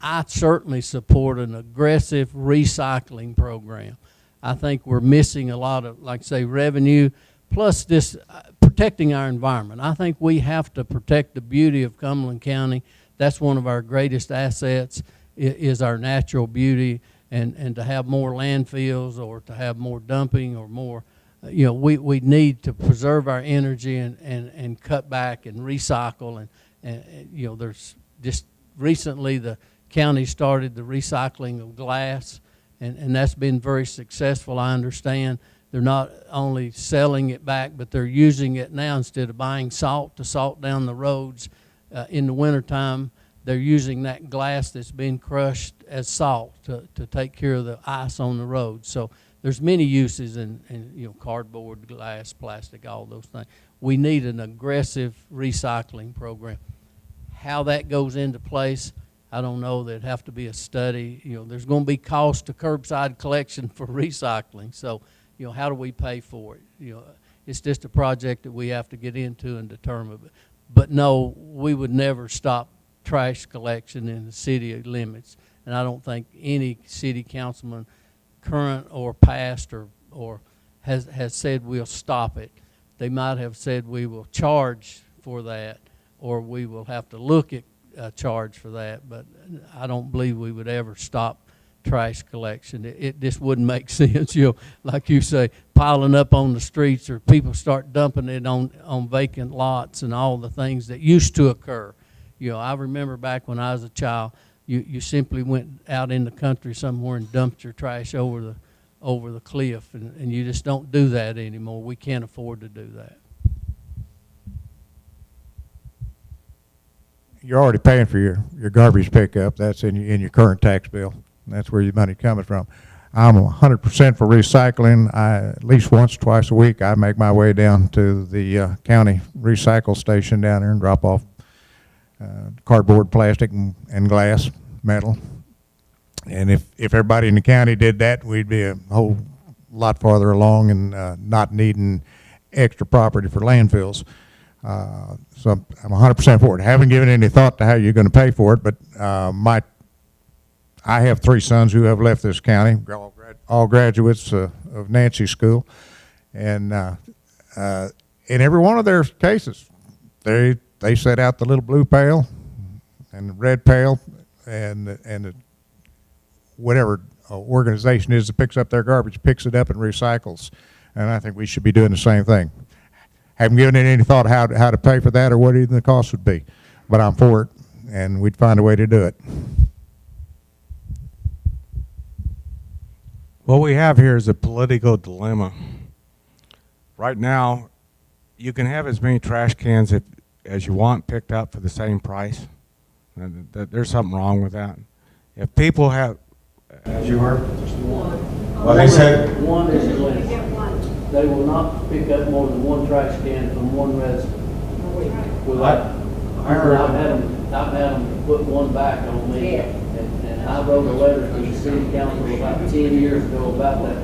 I certainly support an aggressive recycling program. I think we're missing a lot of, like say, revenue, plus this protecting our environment. I think we have to protect the beauty of Cumberland County. That's one of our greatest assets, is our natural beauty, and to have more landfills or to have more dumping or more, we need to preserve our energy and cut back and recycle. And there's just recently the county started the recycling of glass, and that's been very successful, I understand. They're not only selling it back, but they're using it now instead of buying salt to salt down the roads in the wintertime. They're using that glass that's been crushed as salt to take care of the ice on the road. So there's many uses in cardboard, glass, plastic, all those things. We need an aggressive recycling program. How that goes into place, I don't know. There'd have to be a study. There's going to be cost to curbside collection for recycling. So, how do we pay for it? It's just a project that we have to get into and determine. But no, we would never stop trash collection in the city limits. And I don't think any city councilman, current or past, or has said we'll stop it. They might have said we will charge for that, or we will have to look at charge for that, but I don't believe we would ever stop trash collection. It just wouldn't make sense, like you say, piling up on the streets, or people start dumping it on vacant lots and all the things that used to occur. I remember back when I was a child, you simply went out in the country somewhere and dumped your trash over the cliff, and you just don't do that anymore. We can't afford to do that. You're already paying for your garbage pickup. That's in your current tax bill. That's where your money's coming from. I'm 100% for recycling. At least once, twice a week, I make my way down to the county recycle station down there and drop off cardboard, plastic, and glass, metal. And if everybody in the county did that, we'd be a whole lot farther along and not needing extra property for landfills. So I'm 100% for it. I haven't given any thought to how you're going to pay for it, but I have 3 sons who have left this county, all graduates of Nancy School, and in every one of their cases, they set out the little blue pail and the red pail, and the whatever organization is that picks up their garbage picks it up and recycles, and I think we should be doing the same thing. Haven't given it any thought how to pay for that or what even the cost would be, but I'm for it, and we'd find a way to do it. What we have here is a political dilemma. Right now, you can have as many trash cans as you want picked up for the same price. There's something wrong with that. If people have, as you heard, well, they said one is illegal. They will not pick up more than one trash can from one resident. I've had them put one back on me, and I wrote a letter to the city council about 10 years ago about that.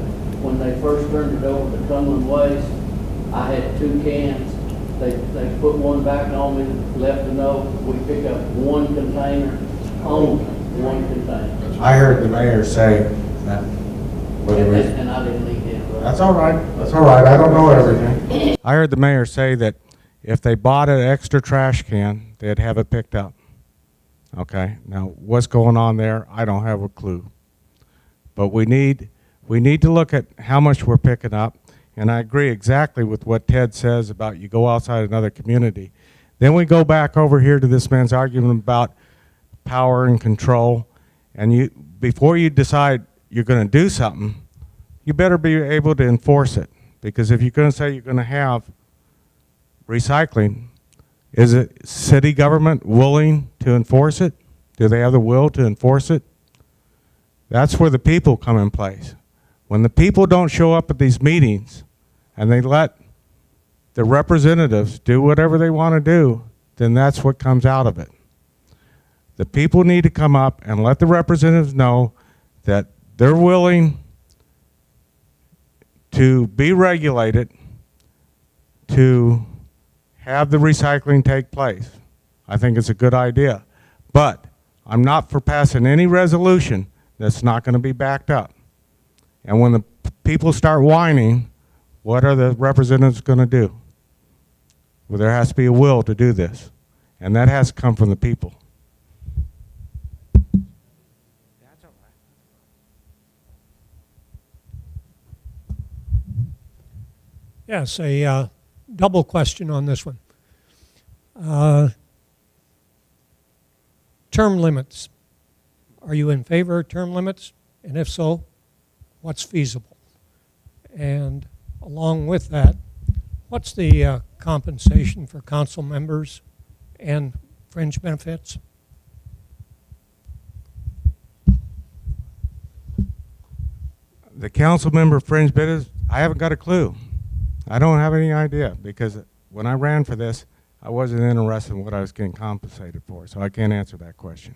When they first turned it over to Cumberland Waste, I had 2 cans. They put one back on me, left a note. We pick up one container, only one container. I heard the mayor say that. And I didn't leave him. That's all right. That's all right. I don't know everything. I heard the mayor say that if they bought an extra trash can, they'd have it picked up. Okay. Now, what's going on there? I don't have a clue. But we need to look at how much we're picking up. And I agree exactly with what Ted says about you go outside another community. Then we go back over here to this man's argument about power and control. And before you decide you're going to do something, you better be able to enforce it. Because if you're going to say you're going to have recycling, is it city government willing to enforce it? Do they have the will to enforce it? That's where the people come in place. When the people don't show up at these meetings and they let the representatives do whatever they want to do, then that's what comes out of it. The people need to come up and let the representatives know that they're willing to be regulated to have the recycling take place. I think it's a good idea. But I'm not for passing any resolution that's not going to be backed up. And when the people start whining, what are the representatives going to do? Well, there has to be a will to do this, and that has to come from the people. Yes, a double question on this one. Term limits. Are you in favor of term limits? And if so, what's feasible? And along with that, what's the compensation for council members and fringe benefits? The council member fringe benefits, I haven't got a clue. I don't have any idea, because when I ran for this, I wasn't interested in what I was getting compensated for, so I can't answer that question.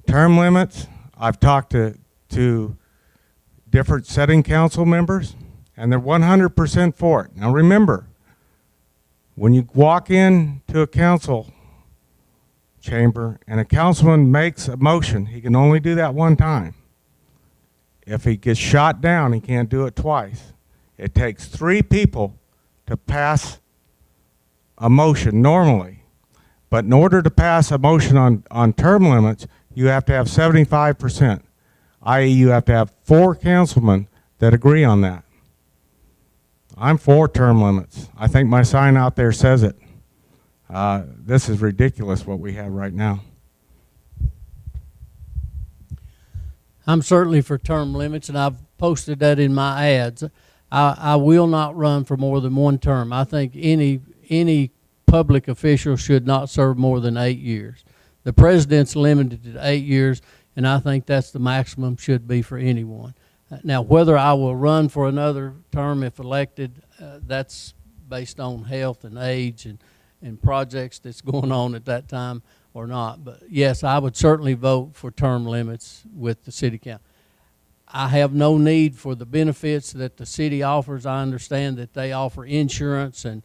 Term limits, I've talked to different sitting council members, and they're 100% for it. Now remember, when you walk into a council chamber and a councilman makes a motion, he can only do that one time. If he gets shot down, he can't do it twice. It takes 3 people to pass a motion normally. But in order to pass a motion on term limits, you have to have 75%, i.e. you have to have 4 councilmen that agree on that. I'm for term limits. I think my sign out there says it. This is ridiculous what we have right now. I'm certainly for term limits, and I've posted that in my ads. I will not run for more than 1 term. I think any public official should not serve more than 8 years. The president's limited to 8 years, and I think that's the maximum should be for anyone. Now, whether I will run for another term if elected, that's based on health and age and projects that's going on at that time or not. But yes, I would certainly vote for term limits with the city council. I have no need for the benefits that the city offers. I understand that they offer insurance and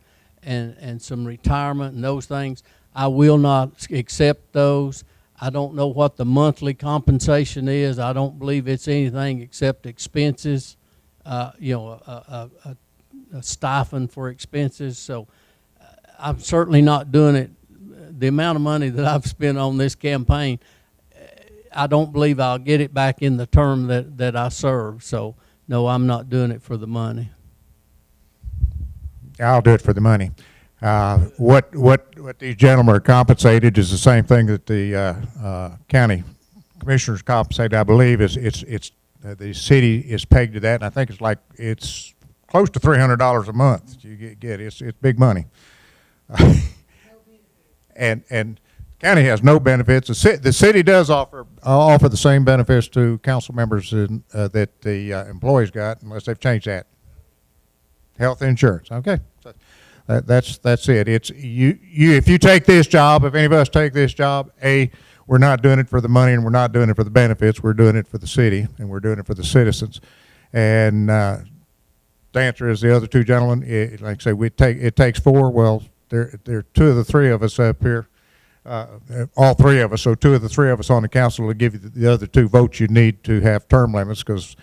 some retirement and those things. I will not accept those. I don't know what the monthly compensation is. I don't believe it's anything except expenses, a stipend for expenses. So I'm certainly not doing it. The amount of money that I've spent on this campaign, I don't believe I'll get it back in the term that I serve. So, no, I'm not doing it for the money. I'll do it for the money. What these gentlemen are compensated is the same thing that the county commissioners compensated. I believe it's the city is pegged to that, and I think it's close to $300 a month. That you get it's big money, and county has no benefits. The city does offer the same benefits to council members that the employees got, unless they've changed that. Health insurance, okay. So that's it. It's you. If you take this job, if any of us take this job, we're not doing it for the money, and we're not doing it for the benefits. We're doing it for the city, and we're doing it for the citizens. And the answer is the other 2 gentlemen. Like I say, it takes 4. Well, there are 2 of the 3 of us up here. All 3 of us, so 2 of the 3 of us on the council will give you the other 2 votes you need to have term limits, because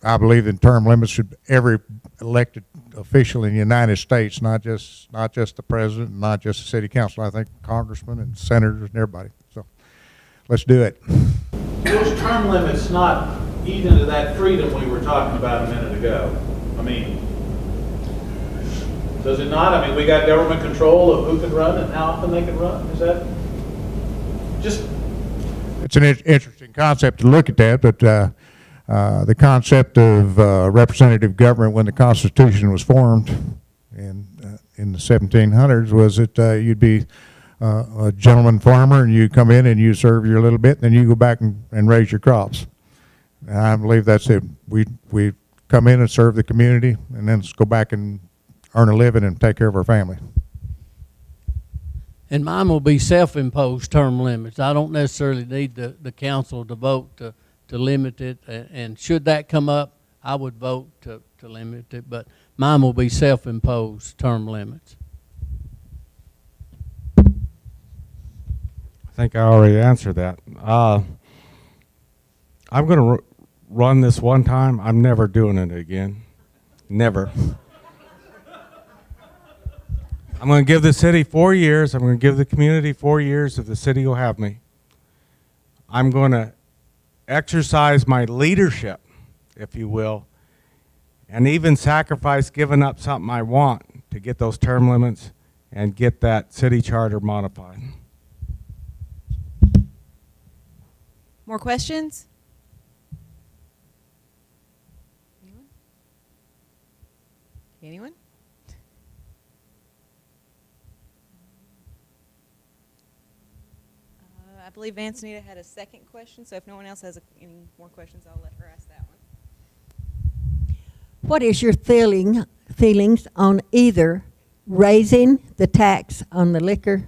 I believe in term limits should every elected official in the United States, not just the president, not just the city council. I think congressmen and senators and everybody. So let's do it. Those term limits not eat into that freedom we were talking about a minute ago? I mean, does it not? I mean, we got government control of who can run and how often they can run. Is that just? It's an interesting concept to look at that, but the concept of representative government when the Constitution was formed in the 1700s was that you'd be a gentleman farmer, and you come in and you serve your little bit, and then you go back and raise your crops. And I believe that's it. We come in and serve the community, and then go back and earn a living and take care of our family. And mine will be self-imposed term limits. I don't necessarily need the council to vote to limit it. And should that come up, I would vote to limit it. But mine will be self-imposed term limits. think I already answered that. I'm going to run this one time. I'm never doing it again. Never. I'm going to give the city 4 years. I'm going to give the community 4 years if the city will have me. I'm going to exercise my leadership, if you will, and even sacrifice giving up something I want to get those term limits and get that city charter modified. More questions? Anyone? I believe Antonita had a second question, so if no one else has any more questions, I'll let her ask that one. What is your feelings on either raising the tax on the liquor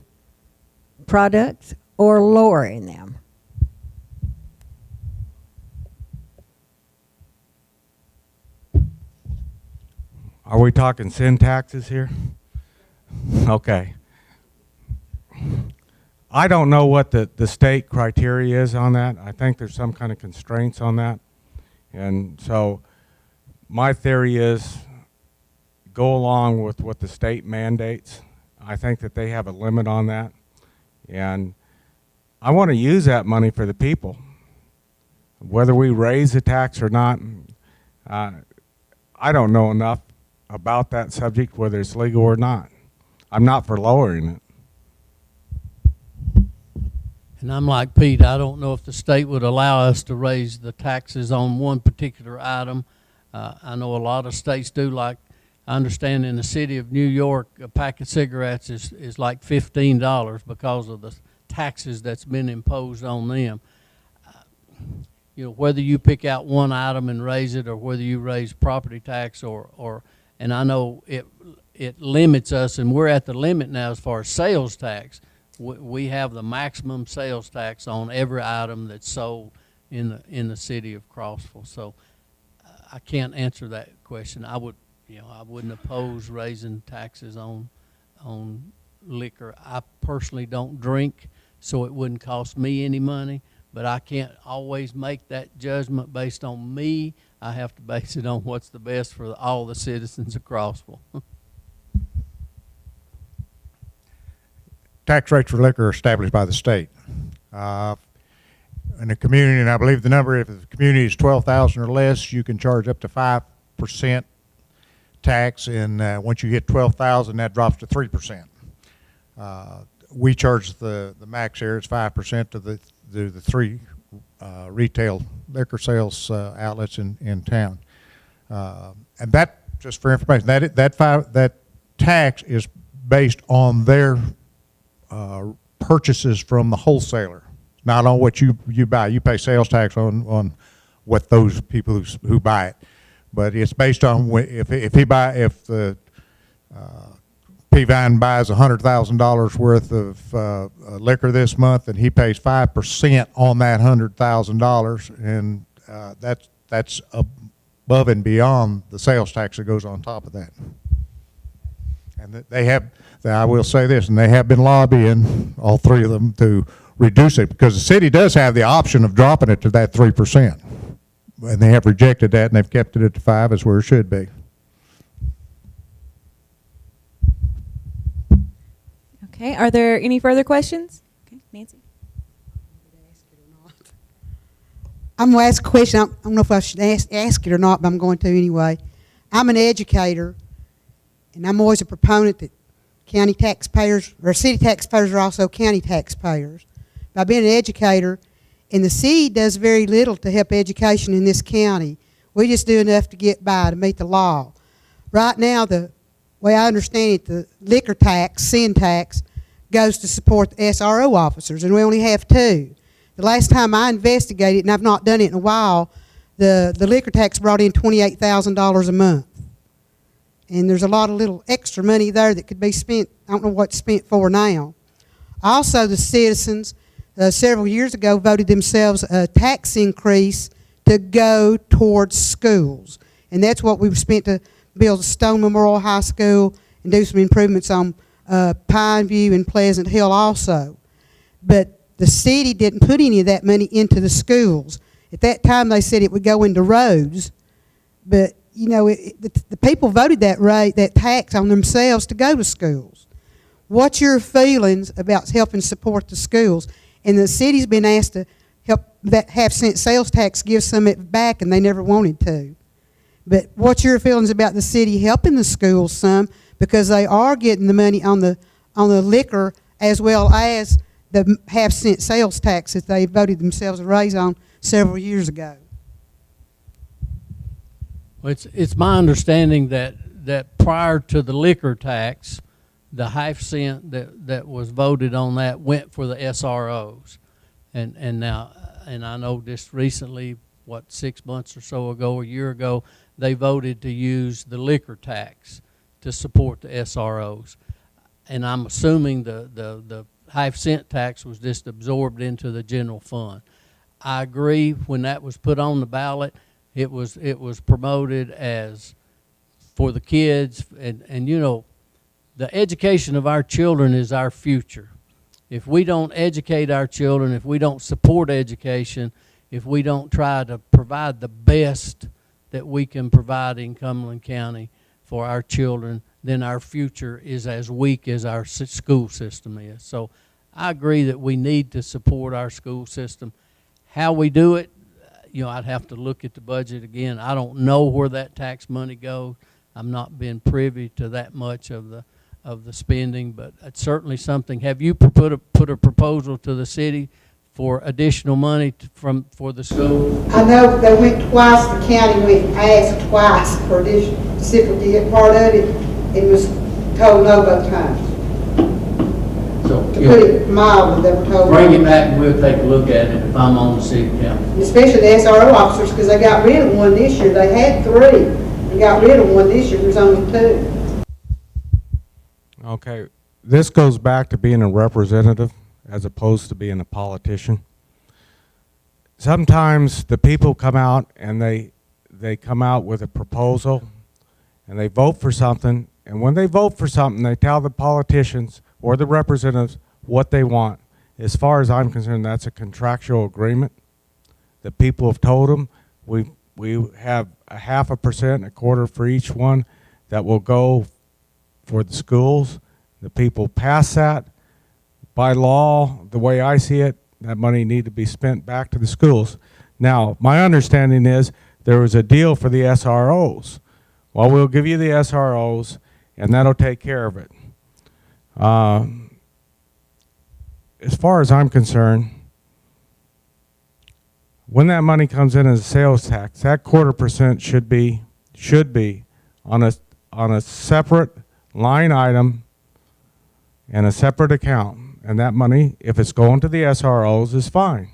products or lowering them? Are we talking sin taxes here? Okay. I don't know what the state criteria is on that. I think there's some kind of constraints on that. And so my theory is go along with what the state mandates. I think that they have a limit on that. And I want to use that money for the people. Whether we raise the tax or not, I don't know enough about that subject, whether it's legal or not. I'm not for lowering it. And I'm like Pete, I don't know if the state would allow us to raise the taxes on one particular item. I know a lot of states do, like I understand in the city of New York, a pack of cigarettes is like $15 because of the taxes that's been imposed on them. You know, whether you pick out one item and raise it or whether you raise property tax and I know it limits us, and we're at the limit now as far as sales tax. We have the maximum sales tax on every item that's sold in the city of Crossville. So I can't answer that question. I wouldn't oppose raising taxes on liquor. I personally don't drink, so it wouldn't cost me any money. But I can't always make that judgment based on me. I have to base it on what's the best for all the citizens of Crossville. Tax rates for liquor are established by the state. In a community, and I believe the number, if the community is 12,000 or less, you can charge up to 5% tax, and once you hit 12,000, that drops to 3%. We charge the max here, it's 5% to the three retail liquor sales outlets in town. And that, just for information, that tax is based on their purchases from the wholesaler, not on what you buy. You pay sales tax on what those people who buy it, but it's based on if the P-Vine buys $100,000 worth of liquor this month, and he pays 5% on that $100,000, and that's above and beyond the sales tax that goes on top of that. And they have, I will say this, and they have been lobbying, all three of them, to reduce it, because the city does have the option of dropping it to that 3%. And they have rejected that, and they've kept it at 5%, as where it should be. Okay, are there any further questions? Okay, Nancy. I'm going to ask a question. I don't know if I should ask it or not, but I'm going to anyway. I'm an educator, and I'm always a proponent that county taxpayers, or city taxpayers are also county taxpayers. But I've been an educator, and the city does very little to help education in this county. We just do enough to get by, to meet the law. Right now, the way I understand it, the liquor tax, sin tax, goes to support the SRO officers, and we only have 2. The last time I investigated, and I've not done it in a while, the liquor tax brought in $28,000 a month. And there's a lot of little extra money there that could be spent. I don't know what's spent for now. Also, the citizens several years ago voted themselves a tax increase to go towards schools. And that's what we've spent to build Stone Memorial High School and do some improvements on Pineview and Pleasant Hill also. But the city didn't put any of that money into the schools. At that time, they said it would go into roads, but you know, the people voted that tax on themselves to go to schools. What's your feelings about helping support the schools? And the city's been asked to help that half-cent sales tax, give some of it back, and they never wanted to. But what's your feelings about the city helping the schools some, because they are getting the money on the liquor as well as the half-cent sales tax that they voted themselves to raise on several years ago? Well, it's my understanding that prior to the liquor tax, the half cent that was voted on that went for the SROs, and I know just recently, 6 months or so ago, a year ago, they voted to use the liquor tax to support the SROs, and I'm assuming the half cent tax was just absorbed into the general fund. I agree, when that was put on the ballot, it was promoted as for the kids, and you know, the education of our children is our future. If we don't educate our children, if we don't support education, if we don't try to provide the best that we can provide in Cumberland County for our children, then our future is as weak as our school system is. So I agree that we need to support our school system. How we do it, you know, I'd have to look at the budget again. I don't know where that tax money goes. I'm not been privy to that much of the spending, but it's certainly something. Have you put a proposal to the city for additional money for the school? I know they went twice, the county went asked twice for additional, specifically a part of it. It was told no both times. So To put it mildly, they were told bring no. it back and we'll take a look at it if I'm on the city council. Especially the SRO officers, because they got rid of one this year. They had 3 and got rid of one this year. There's only 2. Okay, this goes back to being a representative as opposed to being a politician. Sometimes the people come out and they come out with a proposal and they vote for something, and when they vote for something, they tell the politicians or the representatives what they want. As far as I'm concerned, that's a contractual agreement. The people have told them we have a 0.5%, a quarter for each one that will go for the schools. The people pass that. By law, the way I see it, that money need to be spent back to the schools. Now, my understanding is there was a deal for the SROs. Well, we'll give you the SROs, and that'll take care of it. As far as I'm concerned, when that money comes in as a sales tax, that 0.25% should be on a separate line item and a separate account. And that money, if it's going to the SROs, is fine.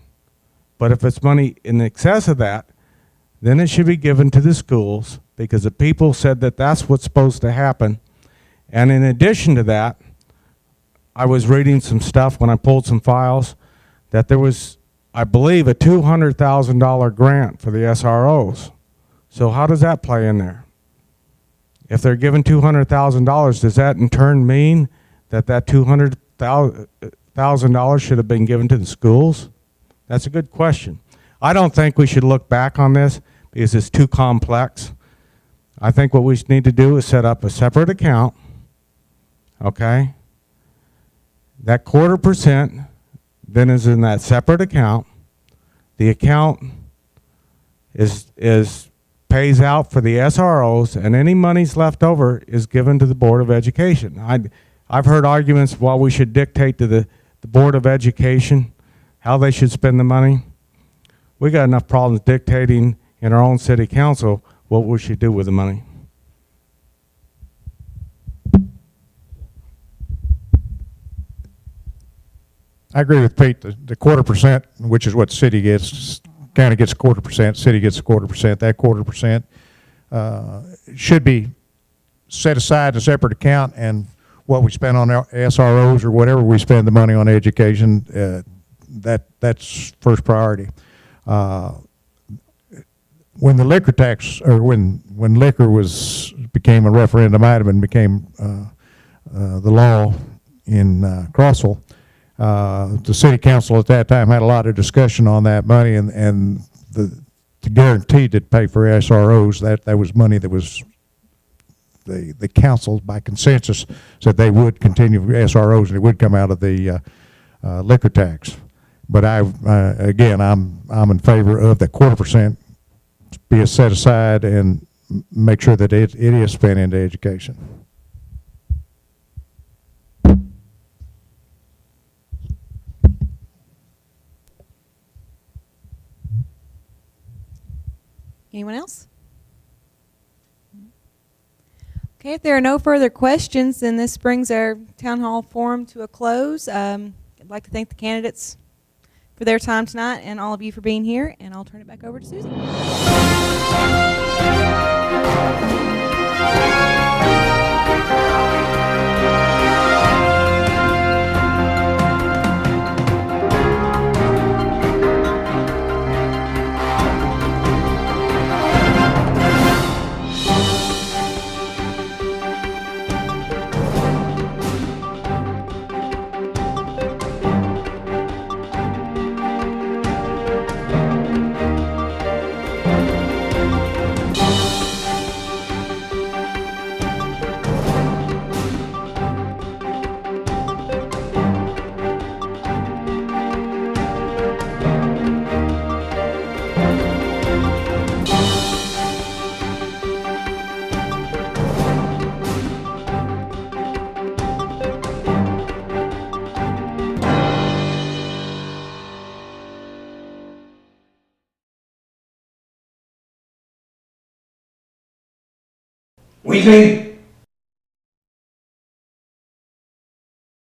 But if it's money in excess of that, then it should be given to the schools, because the people said that that's what's supposed to happen. And in addition to that, I was reading some stuff when I pulled some files that there was, I believe, a $200,000 grant for the SROs. So how does that play in there? If they're given $200,000, does that in turn mean that $200,000 should have been given to the schools? That's a good question. I don't think we should look back on this because it's too complex. I think what we need to do is set up a separate account, okay? That 0.25% then is in that separate account. The account pays out for the SROs, and any monies left over is given to the Board of Education. I've heard arguments, well, we should dictate to the Board of Education how they should spend the money. We got enough problems dictating in our own city council what we should do with the money. I agree with Pete. The 0.25%, which is what the city gets, county gets 0.25%, city gets 0.25%. That 0.25% should be set aside in a separate account, and what we spend on our SROs or whatever we spend the money on education, that's first priority. When the liquor tax, or when liquor became a referendum item and became the law in Crossville, The city council at that time had a lot of discussion on that money, and the guarantee to pay for SROs, that was money that was, the council by consensus said they would continue SROs and it would come out of the liquor tax. But again, I'm in favor of the 0.25% be set aside and make sure that it is spent into education. Anyone else? Okay, if there are no further questions, then this brings our town hall forum to a close. I'd like to thank the candidates for their time tonight and all of you for being here, and I'll turn it back over to Susie. We think